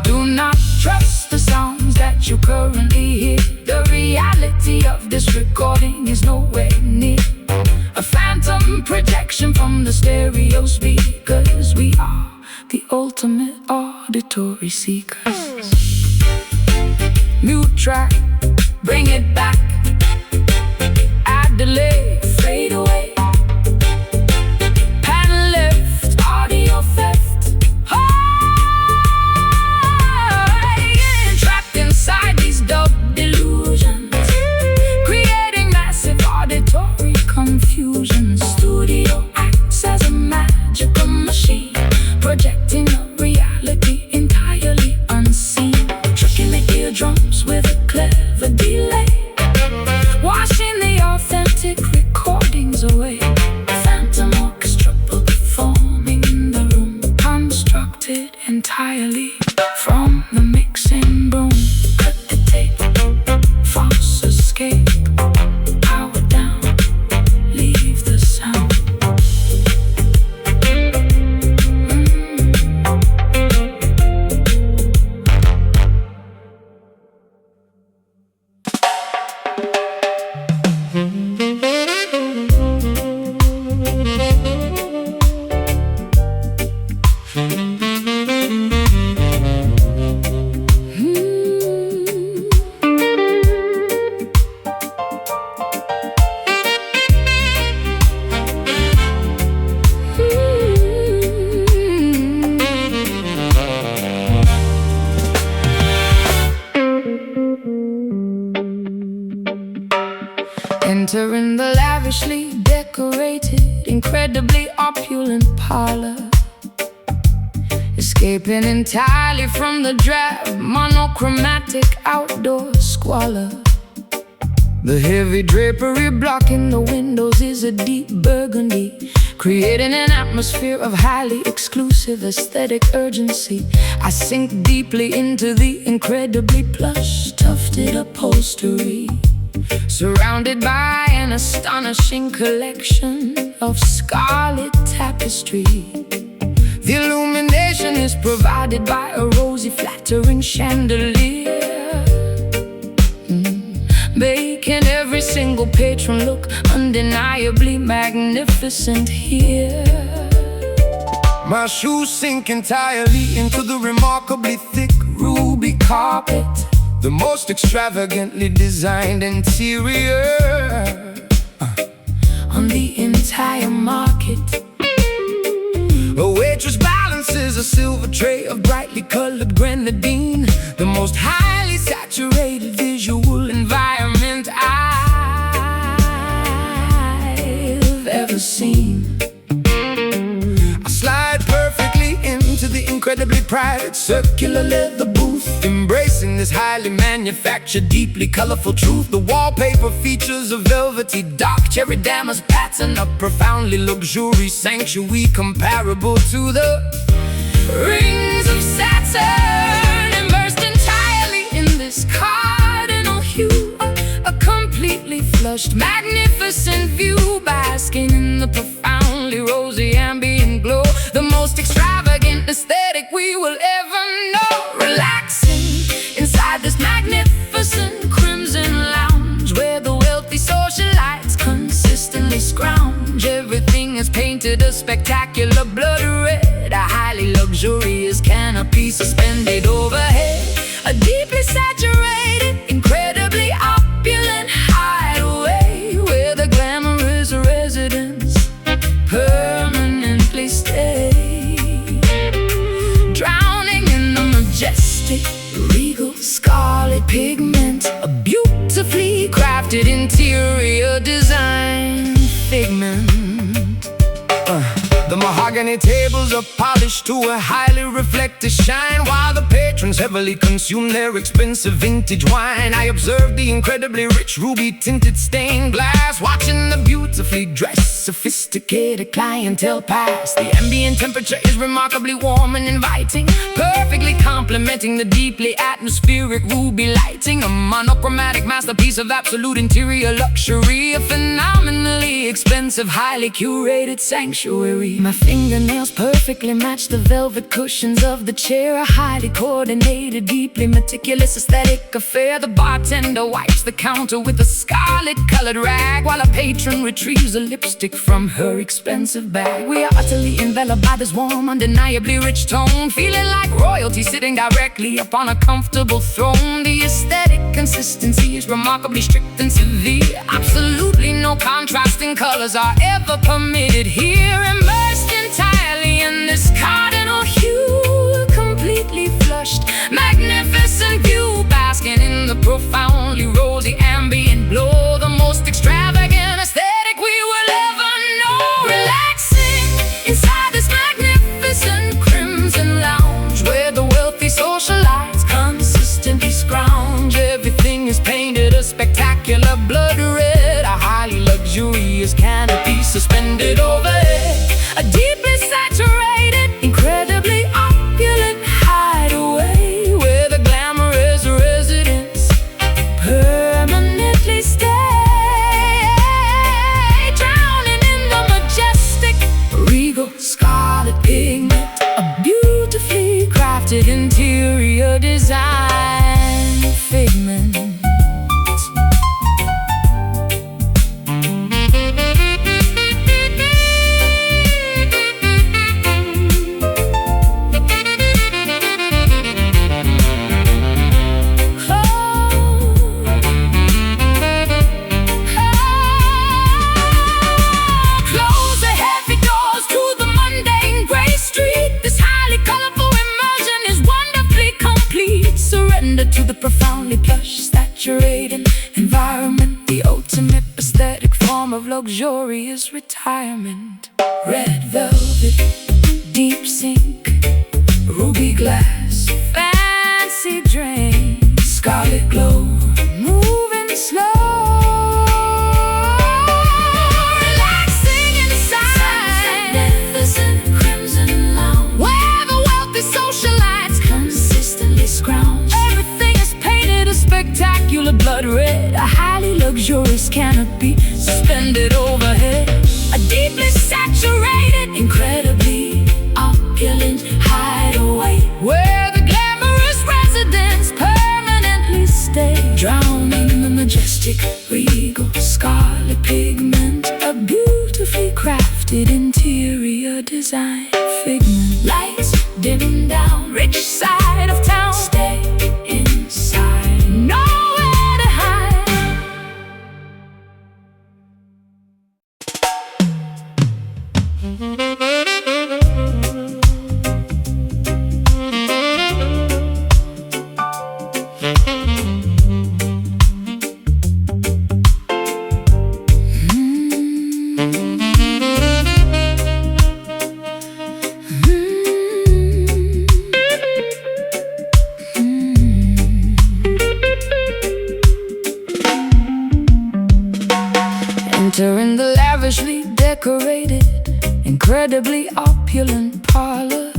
Do not trust the sounds that you currently hear. The reality of this recording is nowhere near a phantom projection from the stereo speakers. We are the ultimate auditory seekers. Mute track, bring it back, add delay, fade away, pan left, audio theft. Trapped inside these dub delusions, creating massive auditory confusion. Studio acts as a magical machine, projecting a reality entirely unseen, tricking the eardrums with a clever delay, washing the authentic incredibly opulent parlor, escaping entirely from the drab, monochromatic outdoor squalor. The heavy drapery blocking the windows is a deep burgundy, creating an atmosphere of highly exclusive aesthetic urgency. I sink deeply into the incredibly plush, tufted upholstery, surrounded by an astonishing collection of scarlet tapestry. The illumination is provided by a rosy, flattering chandelier, making every single patron look undeniably magnificent here. My shoes sink entirely into the remarkably thick ruby carpet, the most extravagantly designed interior on the entire market. A waitress balances a silver tray of brightly colored grenadine, the most highly saturated visual environment I've ever seen. I slide perfectly into the incredibly private circular leather booth, embracing this highly manufactured, deeply colorful truth. The wallpaper features a velvety dark cherry damask pattern, a profoundly luxurious sanctuary comparable to the rings of Saturn, immersed entirely in this cardinal hue, a completely flushed, magnificent view, basking in the profoundly rosy ambient glow, the most extravagant aesthetic we will ever know. Relaxing inside this magnificent crimson lounge, where the wealthy socialites consistently scrounge. Everything is painted a spectacular blood red, a highly luxurious canopy suspended overhead, a deeply saturated, incredibly opulent hideaway, where the glamorous residents permanently stay, drowning in the majestic, regal scarlet pigment, a beautifully crafted interior design figment. The mahogany tables are polished to a highly reflective shine, while the patrons heavily consume their expensive vintage wine. I observe the incredibly rich ruby-tinted stained glass, watching the beautifully dressed, sophisticated clientele pass. The ambient temperature is remarkably warm and inviting, perfectly complementing the deeply atmospheric ruby lighting. A monochromatic masterpiece of absolute interior luxury, a phenomenally expensive, highly curated sanctuary. My fingernails perfectly match the velvet cushions of the chair, a highly coordinated, deeply meticulous aesthetic affair. The bartender wipes the counter with a scarlet-colored rag, while a patron retrieves a lipstick from her expensive bag. We are utterly enveloped by this warm, undeniably rich tone, feeling like royalty sitting directly upon a comfortable throne. The aesthetic consistency is remarkably strict and severe. Absolutely no contrasting colors are ever permitted here. Immersed entirely in this cardinal hue, completely flushed, magnificent view, basking in the profoundly rosy ambient glow, the most extravagant aesthetic we will ever know. Relaxing inside this magnificent crimson lounge, where the wealthy socialites consistently scrounge. Everything is painted a spectacular blood red, a highly luxurious canopy suspended overhead, post-retirement. Red velvet, deep sink, ruby glass, fancy drink, scarlet glow, moving slow, relaxing inside, magnificent crimson lounge, where the wealthy socialites consistently scrounge. Everything is painted a spectacular blood red, a highly luxurious canopy suspended overhead, a deeply saturated, incredibly opulent hideaway, where the glamorous residents permanently stay, drowning in the majestic, regal, scarlet pigment, a beautifully crafted interior design figment. Lights dimming down, rich side of town, stay inside, nowhere to hide. Entering the lavishly decorated, incredibly opulent parlor,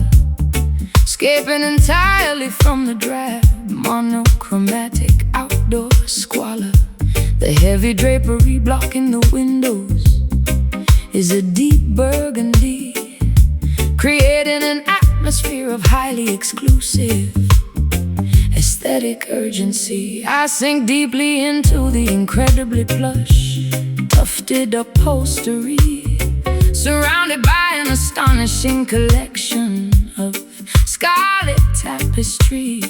escaping entirely from the drab, monochromatic outdoor squalor. The heavy drapery blocking the windows is a deep burgundy, creating an atmosphere of highly exclusive aesthetic urgency. I sink deeply into the incredibly plush, tufted upholstery, surrounded by an astonishing collection of scarlet tapestry.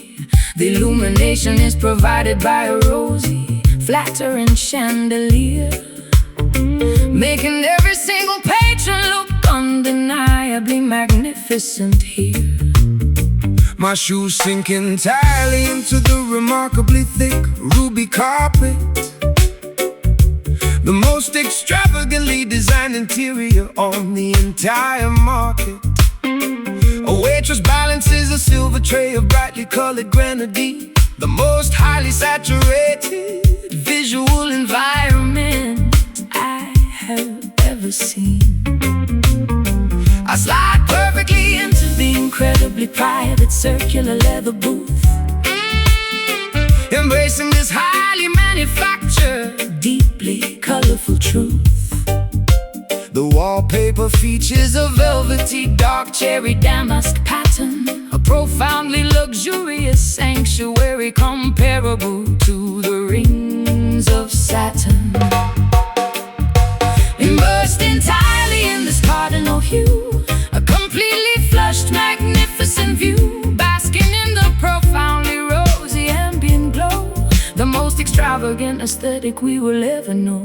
The illumination is provided by a rosy, flattering chandelier, making every single patron look undeniably magnificent here. My shoes sink entirely into the remarkably thick ruby carpet, the most extravagantly designed interior on the entire market. A waitress balances a silver tray of brightly colored grenadine, the most highly saturated visual environment I have ever seen. I slide perfectly into the incredibly private circular leather booth, embracing this highly manufactured, deeply colorful truth. The wallpaper Features a velvety dark cherry damask pattern, a profoundly luxurious sanctuary comparable to the rings of Saturn. Immersed entirely in this cardinal hue, a completely flushed, magnificent view, basking in the profoundly rosy ambient glow, the most extravagant aesthetic we will ever know.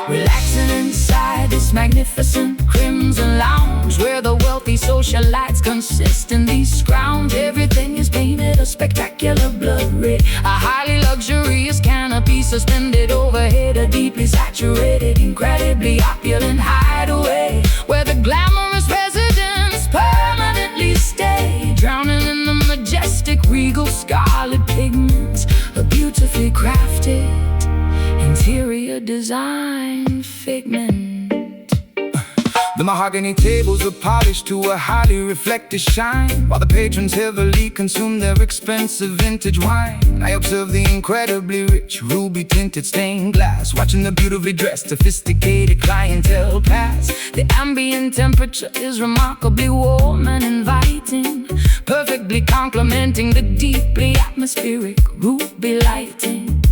Relaxing inside this magnificent crimson lounge, where the wealthy socialites consistently scrounge. Everything is painted a spectacular blood red, a highly luxurious canopy suspended overhead, a deeply saturated, incredibly opulent hideaway, where the glamorous residents permanently stay, drowning in the majestic, regal, scarlet pigment, a beautifully crafted interior design figment. The mahogany tables are polished to a highly reflective shine, while the patrons heavily consume their expensive vintage wine. I observe the incredibly rich ruby-tinted stained glass, watching the beautifully dressed, sophisticated clientele pass. The ambient temperature is remarkably warm and inviting, perfectly complementing the deeply atmospheric ruby lighting.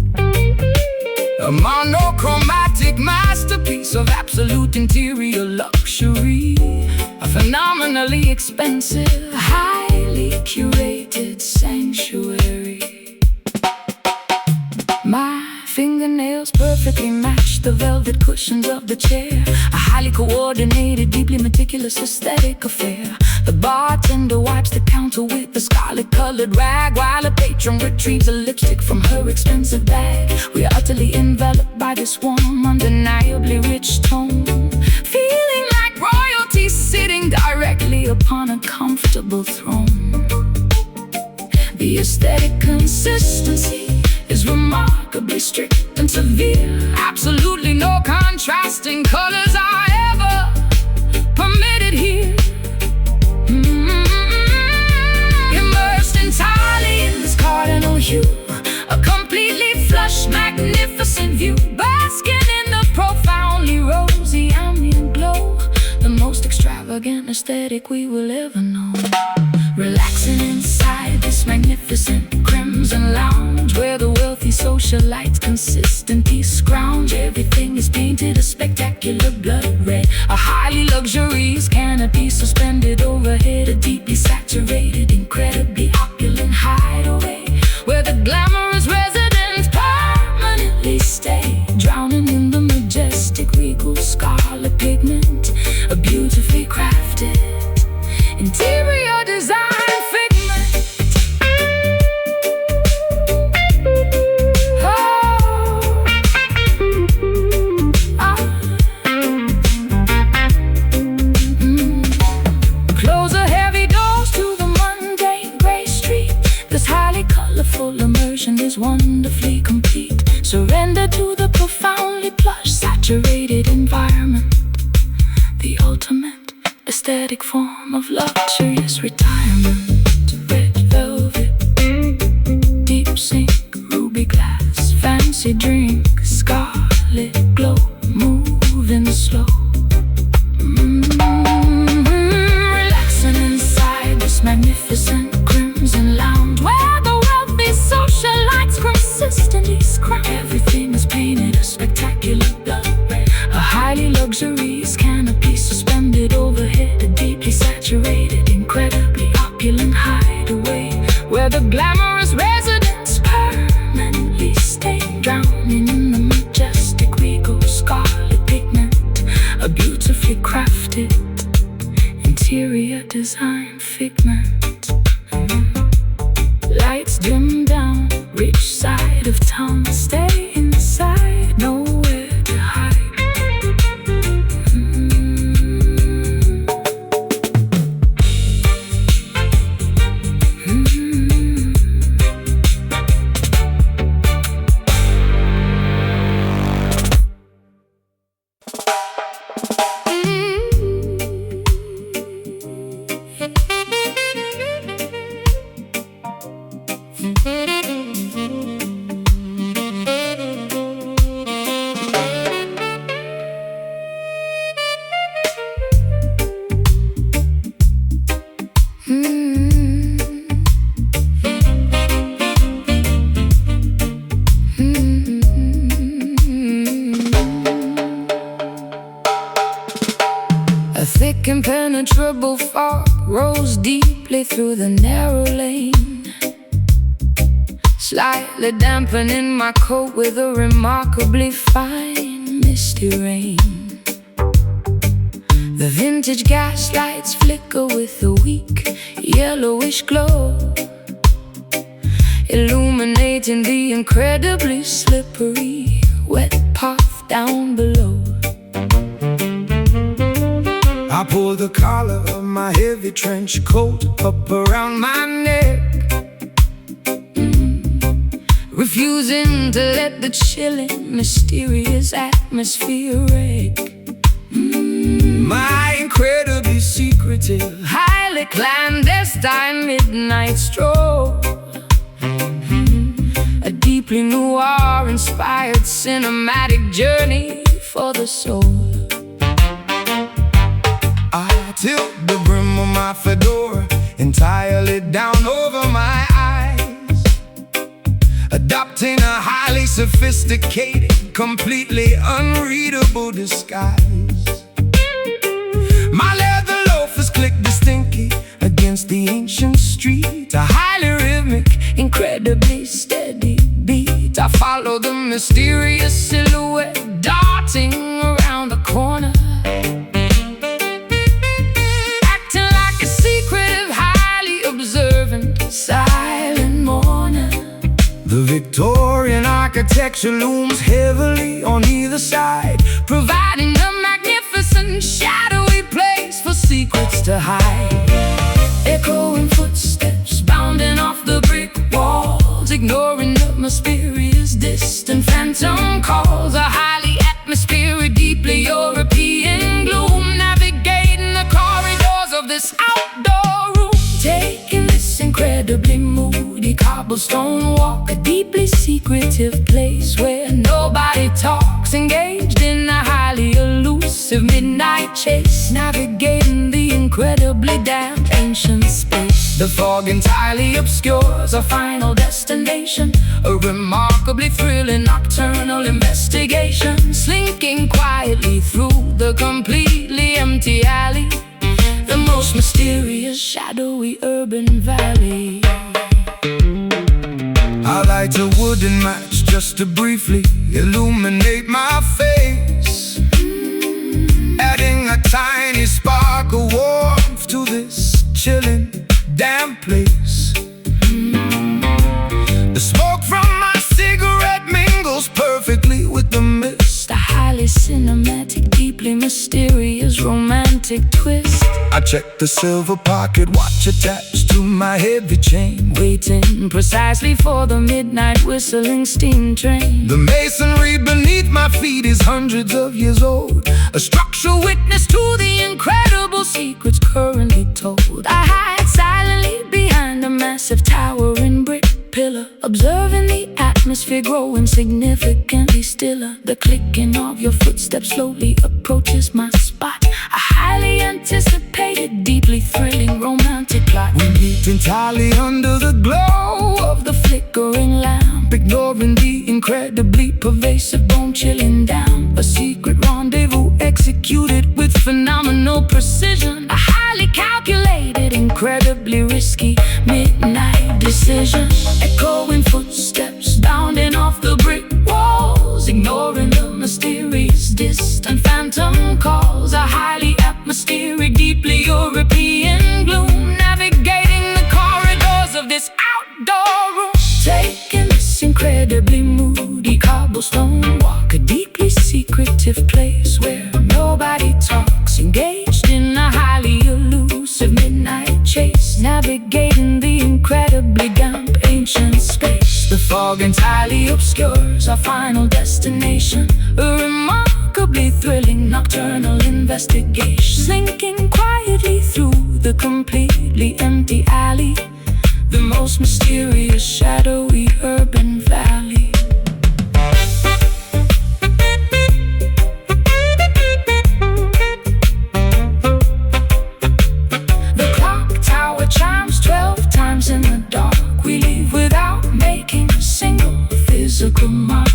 A monochromatic masterpiece of absolute interior luxury, a phenomenally expensive, highly curated sanctuary. My fingernails perfectly match the velvet cushions of the chair, a highly coordinated, deeply meticulous aesthetic affair. The bartender wipes the counter with a scarlet-colored rag, while a patron retrieves a lipstick from her expensive bag. We are utterly enveloped by this warm, undeniably rich tone, feeling like royalty sitting directly upon a comfortable throne. The aesthetic consistency is remarkably strict and severe. Absolutely no contrasting colors are ever permitted here. Immersed entirely in this cardinal hue, a completely flush, magnificent view, basking in the profoundly rosy ambient glow, the most extravagant aesthetic we will ever know. Relaxing inside this magnificent crimson lounge, where the wealthy socialites consistently scrounge. Everything is painted a spectacular blood red, a highly luxurious canopy suspended overhead, a deeply saturated, incredibly opulent hideaway, where the glamorous residents permanently stay, drowning in the majestic regal scarlet pigment, a beautifully crafted interior design figment. Close a heavy doors to the mundane gray street. This highly colorful immersion is wonderfully complete. Surrender to the profoundly plush, saturated environment, the ultimate aesthetic form of luxurious retirement. Red velvet, deep sink, ruby glass, fancy drink, scarlet glow, moving slow. Relaxing inside this magnificent crimson lounge, where the wealthy socialites consistently scrounge. Everything is painted a spectacular blood red, a highly luxurious canopy suspended overhead, a deeply saturated, incredibly opulent hideaway, where the glamorous residents permanently stay, drowning in the majestic regal scarlet pigment, a beautifully crafted interior design figment. Lights dim down, rich side of town, stay inside, nowhere to hide. A thick impenetrable fog rose deeply through the narrow lane, slightly dampening my coat with a remarkably fine misty rain. The vintage gas lights flicker with a weak yellowish glow, illuminating the incredibly slippery wet path down below. I pull the collar of my heavy trench coat up around my neck, refusing to let the chilling, mysterious atmosphere wreck my incredibly secretive, highly clandestine midnight stroll, a deeply noir-inspired cinematic journey for the soul. I tilt the brim of my fedora entirely down over my eyes, adopting a highly sophisticated, completely unreadable disguise. My leather loafers click distinctly against the ancient street, a highly rhythmic, incredibly steady beat. I follow the mysterious silhouette darting around the corner, acting like a secretive, highly observant, silent mourner. The Victorian architecture looms heavily on either side, providing a magnificent to hide. Echoing footsteps bounding off the brick walls, ignoring the mysterious distant phantom calls. A highly atmospheric, deeply European gloom, navigating the corridors of this outdoor room. Taking this incredibly moody cobblestone walk, a deeply secretive place where nobody talks, engaged in a highly elusive midnight chase, navigating the incredibly damp ancient space. The fog entirely obscures our final destination, a remarkably thrilling nocturnal investigation, slinking quietly through the completely empty alley, the most mysterious, shadowy urban valley. I light a wooden match just to briefly illuminate my face, adding a tiny spark of warmth to this chilling, damp place. The smoke from my cigarette mingles perfectly with the mist, A highly cinematic, deeply mysterious, romantic twist. I check the silver pocket watch attached to my heavy chain, Waiting precisely for the midnight whistling steam train. the masonry beneath my feet is hundreds of years old, A structural witness to the incredible secrets currently told. I hide silently behind a massive towering brick pillar, observing the atmosphere growing significantly stiller. The clicking of your footsteps slowly approaches my spot, a highly anticipated, deeply thrilling, romantic plot. we meet entirely under the glow Of the flickering lamp, ignoring the incredibly pervasive, bone-chilling down. A secret rendezvous executed with phenomenal precision, a highly calculated, incredibly risky midnight decision. Echoing footsteps bounding off the brick walls, ignoring the mysterious distant phantom calls. A highly atmospheric, deeply European gloom, navigating the corridors of this outdoor room. Taking this incredibly moody cobblestone walk, a deeply secretive place where nobody talks, engaged in a highly elusive midnight chase, navigating the incredibly damp ancient space. The fog entirely obscures our final destination, a remarkably thrilling nocturnal investigation, slinking quietly through the completely empty alley, the most mysterious, shadowy urban valley. The clock tower chimes 12 times in the dark. We leave without making a single physical mark.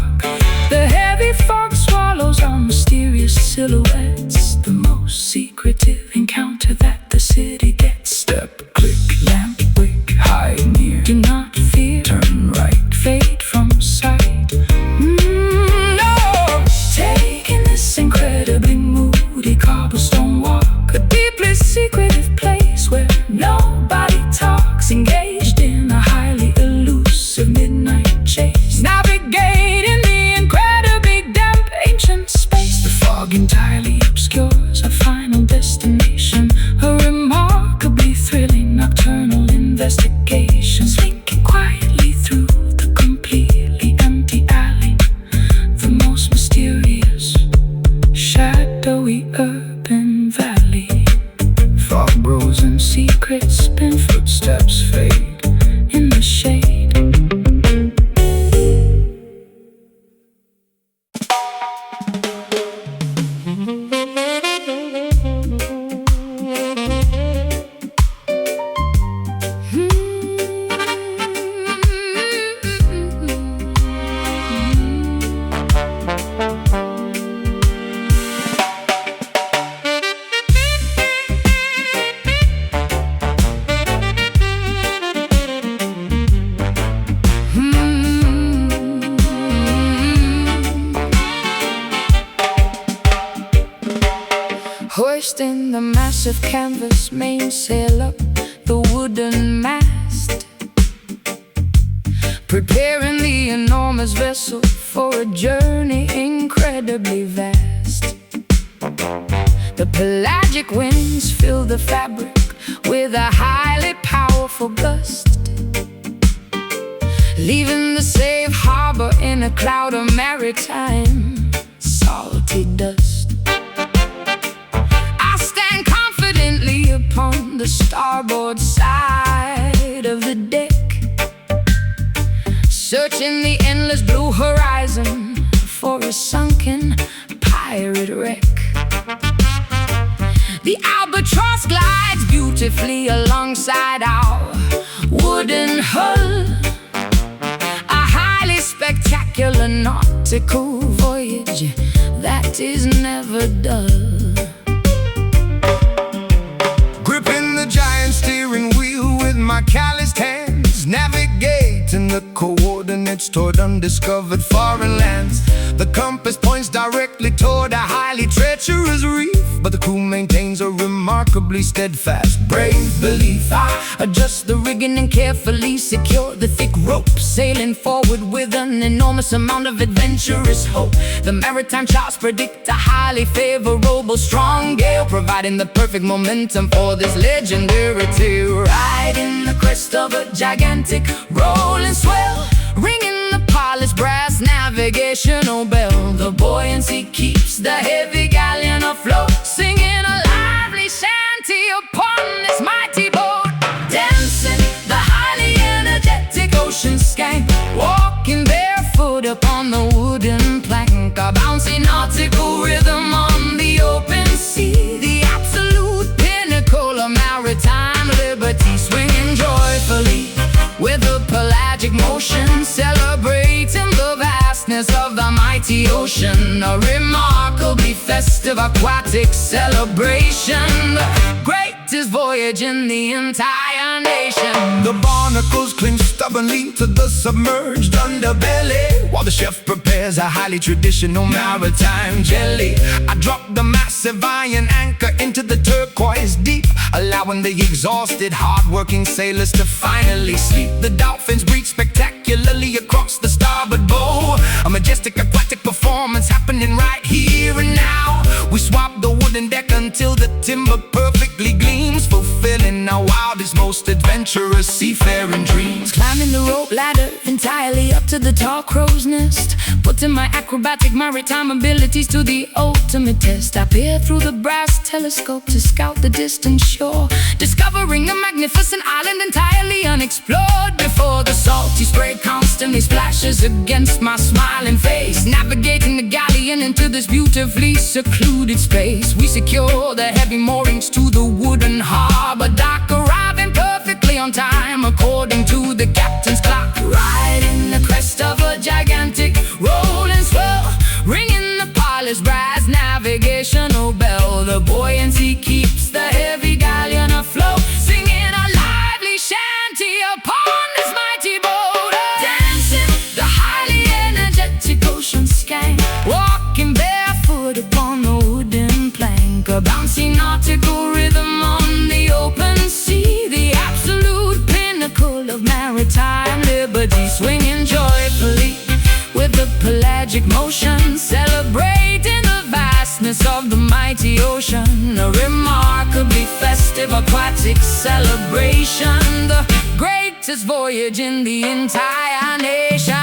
The heavy fog swallows our mysterious silhouettes, the most secretive encounter that the city gets. step, click, Lamp, wick, hide near, do not fear, turn right, fade from sight. No! Taking this incredibly moody cobblestone walk, a deeply secretive place where nobody talks, engaged in a highly elusive midnight chase, navigating the incredibly damp ancient space. The fog entirely obscures our final destination, a remarkably thrilling nocturnal investigation, slinking quietly through the completely empty alley, the most mysterious, shadowy urban valley. fog bros and Secrets spin, footsteps fade. in the shade. Hoisting the massive canvas mainsail up the wooden mast, preparing the enormous vessel for a journey incredibly vast. The pelagic winds fill the fabric with a highly powerful gust, leaving the safe harbor in a cloud of maritime salty dust. I stand confidently upon the starboard side of the deck, searching the endless blue horizon for a sunken pirate wreck. The albatross glides beautifully alongside our wooden hull, a highly spectacular nautical voyage that is never dull. Gripping the giant steering wheel with my calloused hands, navigating the coordinates toward undiscovered foreign lands. The compass points directly toward a highly treacherous reef, but the crew maintains a remarkably steadfast, brave belief. I adjust the rigging and carefully secure the thick rope, sailing forward with an enormous amount of adventurous hope. The maritime charts predict a highly favorable strong gale, providing the perfect momentum for this legendary tale. Ride in the crest of a gigantic rolling swell, ringing the polished brass navigational bell. The buoyancy keeps the heavy galleon afloat, singing a lively shanty upon this mighty boat. Dancing the highly energetic ocean skank, walking barefoot upon the wooden plank, a bouncy nautical rhythm on the open sea, the absolute pinnacle of maritime liberty, swinging joyfully with a pelagic motion, celebrating the vastness of the mighty ocean. A remarkably festive aquatic celebration, the greatest voyage in the entire nation. The barnacles cling stubbornly to the submerged underbelly, while the chef prepares a highly traditional maritime jelly. I drop the massive iron anchor into the turquoise deep, allowing the exhausted, hard-working sailors to finally sleep. The dolphins breathe spectacularly across the starboard bow, a majestic aquatic performance happening right here and now. We swap the wooden deck until the timber perfectly gleams, fulfilling our wildest, most adventurous seafaring dreams. Climbing the rope ladder entirely up to the tall crow's nest, putting my acrobatic maritime abilities to the ultimate test. I peer through the brass telescope to scout the distant shore, discovering a magnificent island entirely unexplored before. The salty spray constantly splashes against my smiling face, navigating the galleon into this beautifully secluded space. We secure the heavy moorings to the wooden harbor dock, arriving perfectly on time according to the captain's clock. Riding the crest of a gigantic rolling swell, ringing the polished brass navigational bell. The buoyancy keeps the heavy galleon afloat, singing a lively shanty upon this mighty boat. Dancing the highly energetic ocean skank, walking barefoot upon the wooden plank, a bouncy nautical rhythm on the open sea, the absolute pinnacle of maritime liberty, swinging joyfully with a pelagic motion, celebrating the vastness of the mighty ocean. A remarkably festive aquatic celebration, the greatest voyage in the entire nation.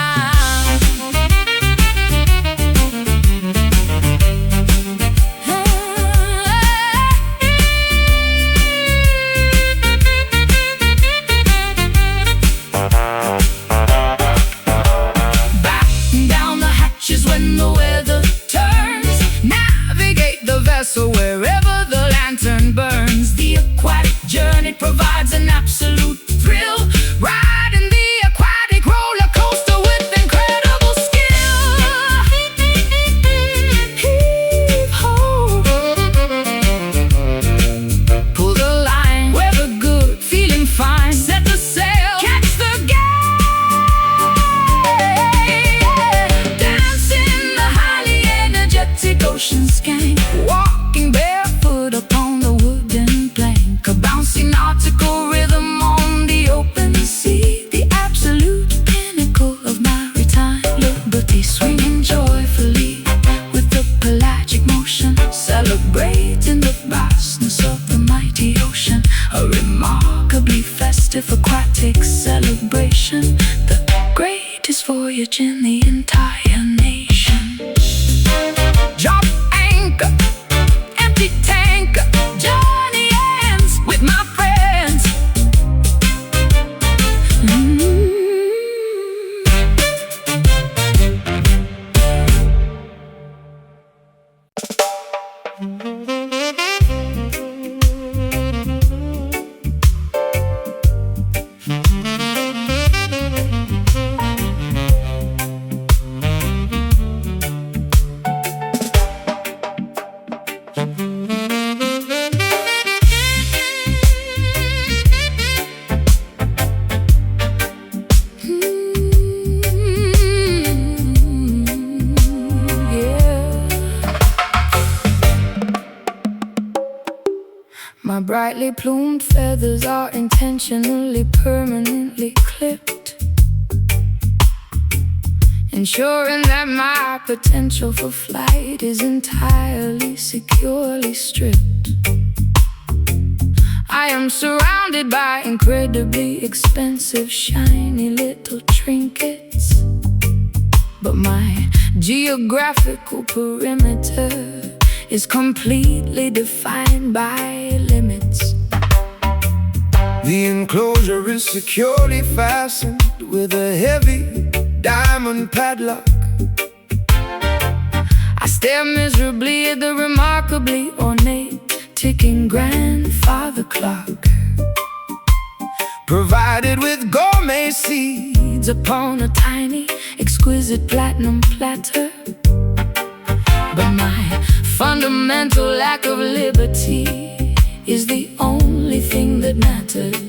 When the weather turns, navigate the vessel wherever the lantern burns. The aquatic journey provides an absolute thrill, riding the aquatic roller coaster with incredible skill. Heave ho, pull the line, weather good, feeling fine, set the sail, catch the gale. Ocean skank, walking barefoot upon the wooden plank, a bouncy nautical mighty ocean, a remarkably festive aquatic celebration, the greatest voyage in the entire nation. Drop anchor, empty tanker, journey ends with my friends. My brightly plumed feathers are intentionally, permanently clipped, ensuring that my potential for flight is entirely, securely stripped. I am surrounded by incredibly expensive, shiny little trinkets, but my geographical perimeter is completely defined by limits. The enclosure is securely fastened with a heavy diamond padlock. I stare miserably at the remarkably ornate ticking grandfather clock, Provided with gourmet seeds upon a tiny, exquisite platinum platter. But my fundamental lack of liberty is the only thing that matters.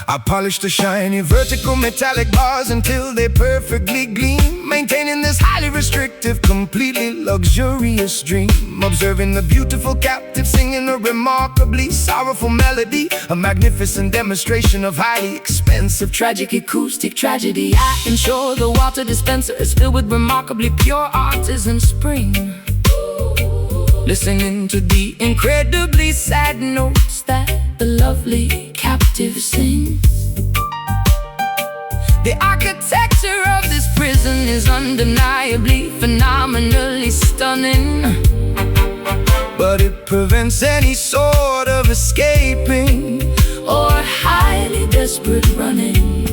I polish the shiny vertical metallic bars until they perfectly gleam, maintaining this highly restrictive, completely luxurious dream. Observing the beautiful captive singing a remarkably sorrowful melody, a magnificent demonstration of highly expensive Tragic acoustic tragedy. I ensure the water dispenser is filled with remarkably pure artisan spring, listening to the incredibly sad notes that the lovely captive sings. The architecture of this prison is undeniably, phenomenally stunning, but it prevents any sort of escaping or highly desperate running.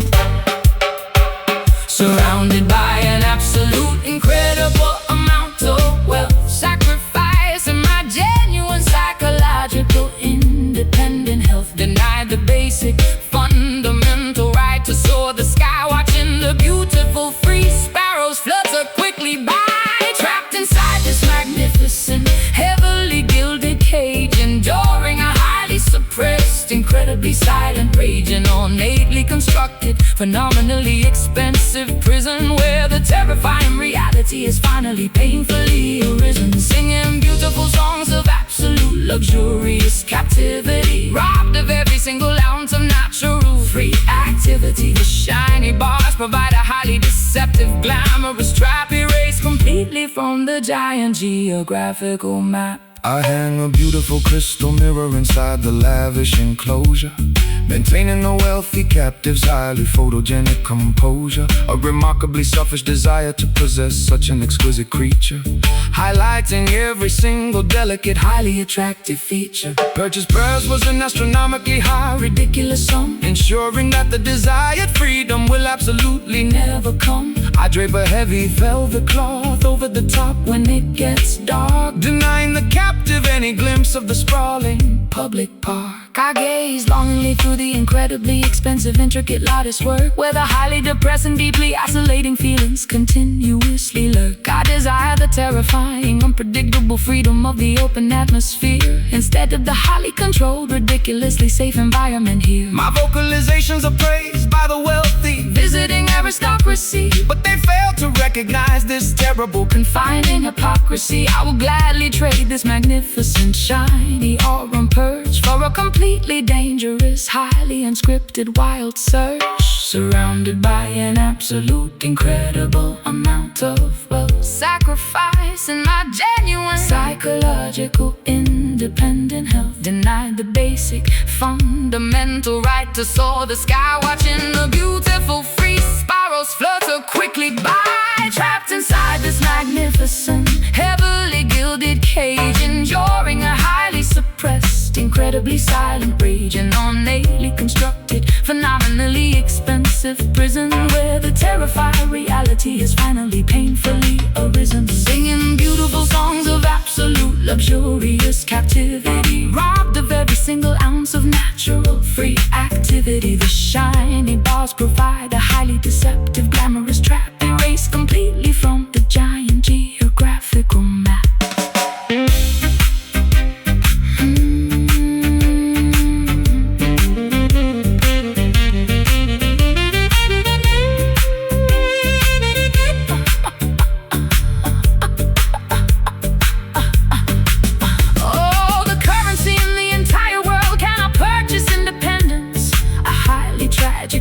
Surrounded by an absolute incredible amount of wealth, sacrifice and my genuine psychological independent health, denied the basic fundamental right to soar the sky, watching the beautiful free sparrows flutter quickly by, trapped inside this magnificent, heavily gilded cage, enduring a highly suppressed, incredibly silent rage, an ornately constructed, phenomenally expensive prison where the terrifying reality is finally painfully arisen, singing beautiful songs of absolute luxurious captivity, robbed of every single ounce of natural free activity. The shiny bars provide a highly deceptive, glamorous trap, erased completely from the giant geographical map. I hang a beautiful crystal mirror inside the lavish enclosure, maintaining a wealthy captive's highly photogenic composure, a remarkably selfish desire to possess such an exquisite creature, highlighting every single delicate, highly attractive feature. Purchase price was an astronomically high, ridiculous sum, ensuring that the desired freedom will absolutely never come. I drape a heavy velvet cloth over the top when it gets dark, denying the captive any glimpse of the sprawling public park. I gaze longingly through the incredibly expensive, intricate lattice work, where the highly depressing, deeply isolating feelings continuously lurk. I desire the terrifying, unpredictable freedom of the open atmosphere, instead of the highly controlled, ridiculously safe environment here. My vocalizations are praised by the wealthy, visiting aristocracy, but they fail to recognize this terrible, confining hypocrisy. I will gladly trade this magnificent, shiny aurum purse search for a completely dangerous, highly unscripted, wild search. Surrounded by an absolute incredible amount of wealth, sacrificing my genuine psychological independent health. Denied the basic fundamental right to soar the sky, watching the beautiful free spirals flutter quickly by. Trapped inside this magnificent, heavily gilded cage, enduring a highly suppressed, incredibly silent rage. An ornately constructed, phenomenally expensive prison where the terrifying reality has finally painfully arisen. Singing beautiful songs of absolute luxurious captivity, robbed of every single ounce of natural free activity. The shiny bars provide a highly deceptive, glamorous trap, erased completely from the giant geographical map.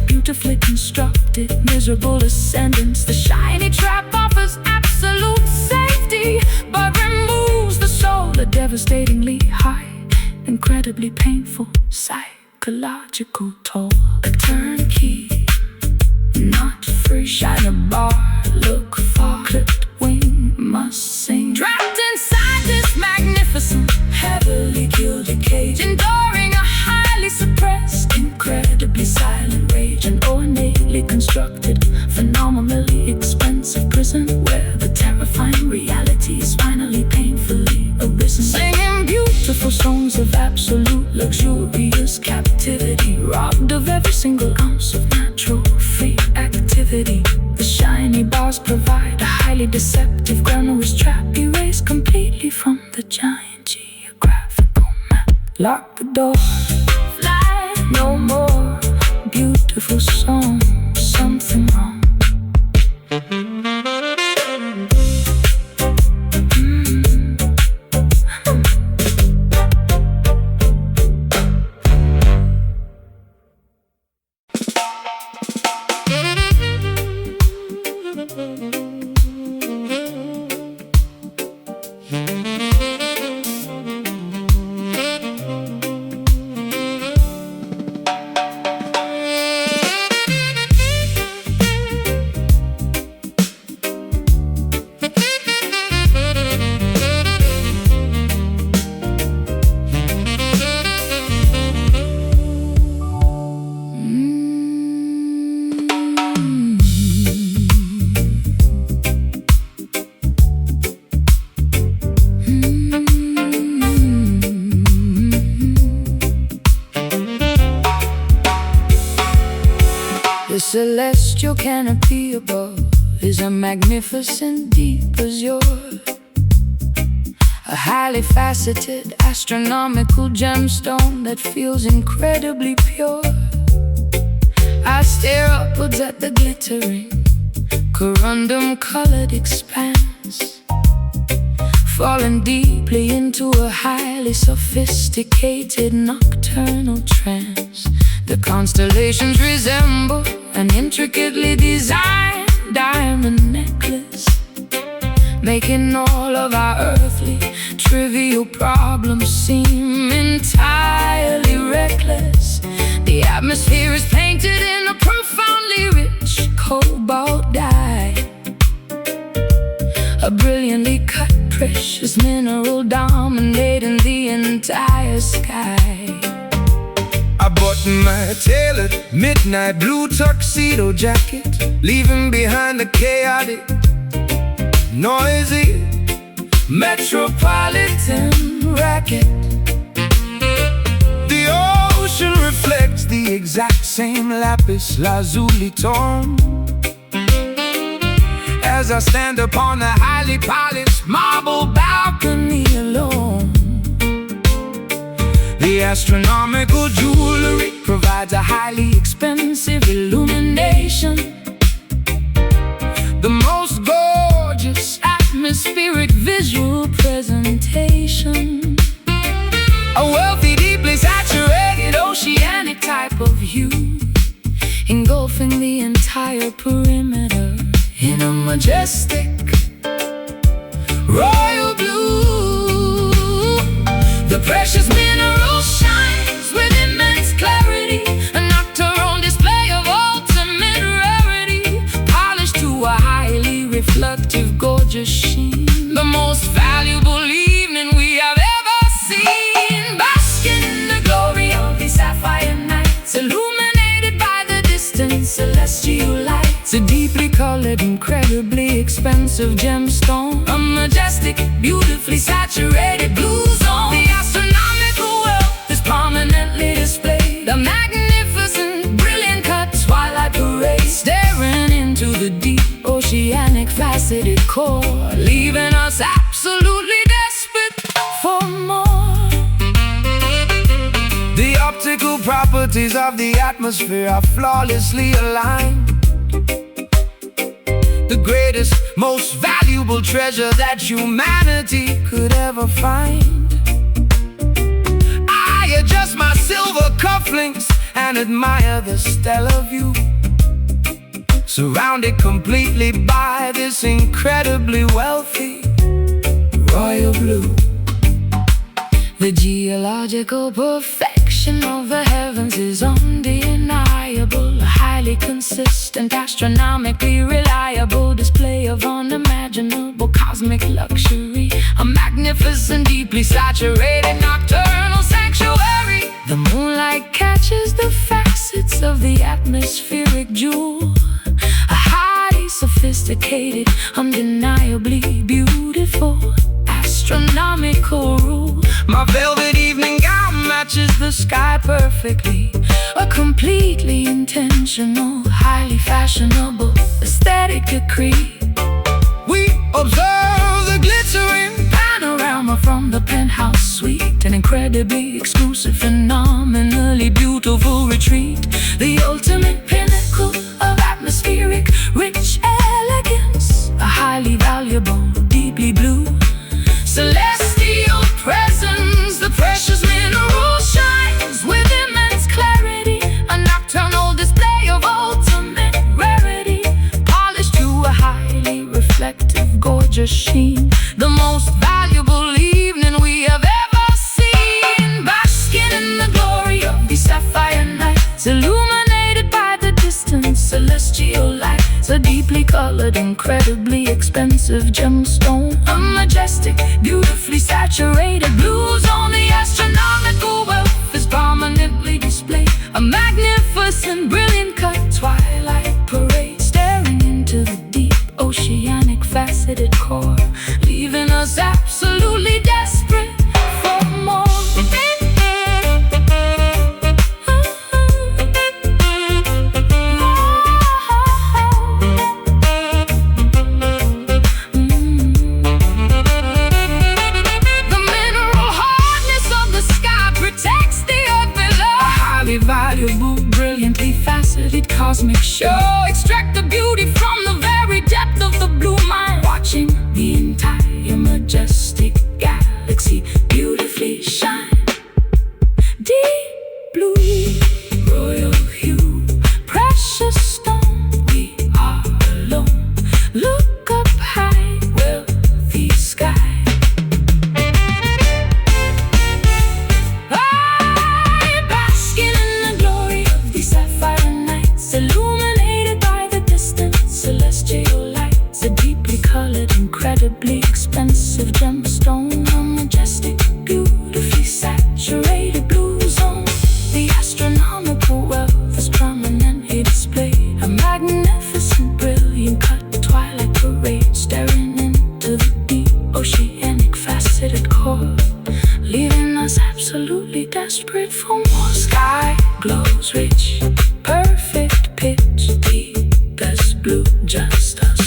Beautifully constructed, miserable ascendance. The shiny trap offers absolute safety, but removes the soul a devastatingly high, incredibly painful psychological toll. A turnkey, not free. Shiny bar, look for clipped wing, must sing. Trapped inside this magnificent, heavily gilded cage, enduring a highly suppressed, incredibly silent rage. An ornately constructed, phenomenally expensive prison where the terrifying reality is finally painfully arisen. Singing beautiful songs of absolute luxurious captivity, robbed of every single ounce of natural free activity. The shiny bars provide a highly deceptive, glamorous trap, erased completely from the giant geographical map. Lock the door, fly no more. Beautiful song, something wrong. The celestial canopy above is a magnificent deep azure, a highly faceted astronomical gemstone that feels incredibly pure. I stare upwards at the glittering, corundum-colored expanse, falling deeply into a highly sophisticated nocturnal trance. The constellations resemble an intricately designed diamond necklace, making all of our earthly, trivial problems seem entirely reckless. The atmosphere is painted in a profoundly rich cobalt dye, a brilliantly cut precious mineral dominating the entire sky. I bought my tailored midnight blue tuxedo jacket, leaving behind the chaotic, noisy metropolitan racket. The ocean reflects the exact same lapis lazuli tone as I stand upon the highly polished marble balcony alone. The astronomical jewelry provides a highly expensive illumination, the most gorgeous atmospheric visual presentation. A wealthy, deeply hue, engulfing the entire perimeter in a majestic royal blue. The precious mineral shines with immense clarity, a nocturnal display of ultimate rarity, polished to a highly reflective, gorgeous sheen. The most valuable evening we have ever seen, basking in the glory of these sapphire nights, illuminated by the distant celestial lights. A deeply colored, incredibly expensive gemstone, a majestic, beautifully saturated blue zone. The astronomical wealth is prominently displayed, a magnificent, brilliant cut twilight parade, staring into the deep, oceanic, faceted core, leaving us absolutely desperate for more. The optical properties of the atmosphere are flawlessly aligned. The greatest, most valuable treasure that humanity could ever find. I adjust my silver cufflinks and admire the stellar view, surrounded completely by this incredibly wealthy royal blue. The geological perfection of the heavens is undeniable, a highly consistent, astronomically reliable display of unimaginable cosmic luxury, a magnificent, deeply saturated nocturnal sanctuary. The moonlight catches the facets of the atmospheric jewel, a highly sophisticated, undeniably beautiful astronomical rule. My velvet evening gown matches the sky perfectly, a completely intentional, highly fashionable aesthetic decree. We observe the glittering panorama from the penthouse suite, an incredibly exclusive, phenomenally beautiful retreat, the ultimate pinnacle of atmospheric rich elegance, a highly valuable, deeply blue celestial presence. The precious mineral shines with immense clarity, a nocturnal display of ultimate rarity, polished to a highly reflective, gorgeous sheen. The most valuable evening we have ever seen, basking in the glory of these sapphire nights, illuminated by the distant celestial lights. A deeply colored, incredibly expensive gemstone, a majestic, beautifully saturated blue zone. The astronomical wealth is prominently displayed, a magnificent, brilliant cut twilight parade, staring into the deep, oceanic, faceted core, leaving us absolutely desperate for more. Valuable, brilliantly faceted cosmic show, extract the beauty from the very depth of the blue mind, watching the entire majestic galaxy beautifully shine. Deep blue, royal hue, precious stone, we are alone. Look up high, wealthy sky. Illuminated by the distant celestial lights, a deeply colored, incredibly expensive gemstone, a majestic, beautifully saturated blue zone. The astronomical wealth is prominently displayed, a magnificent, brilliant cut twilight parade, staring into the deep, oceanic, faceted core, leaving us absolutely desperate for more. Sky glows rich, perfect pitch, deepest blue, just us.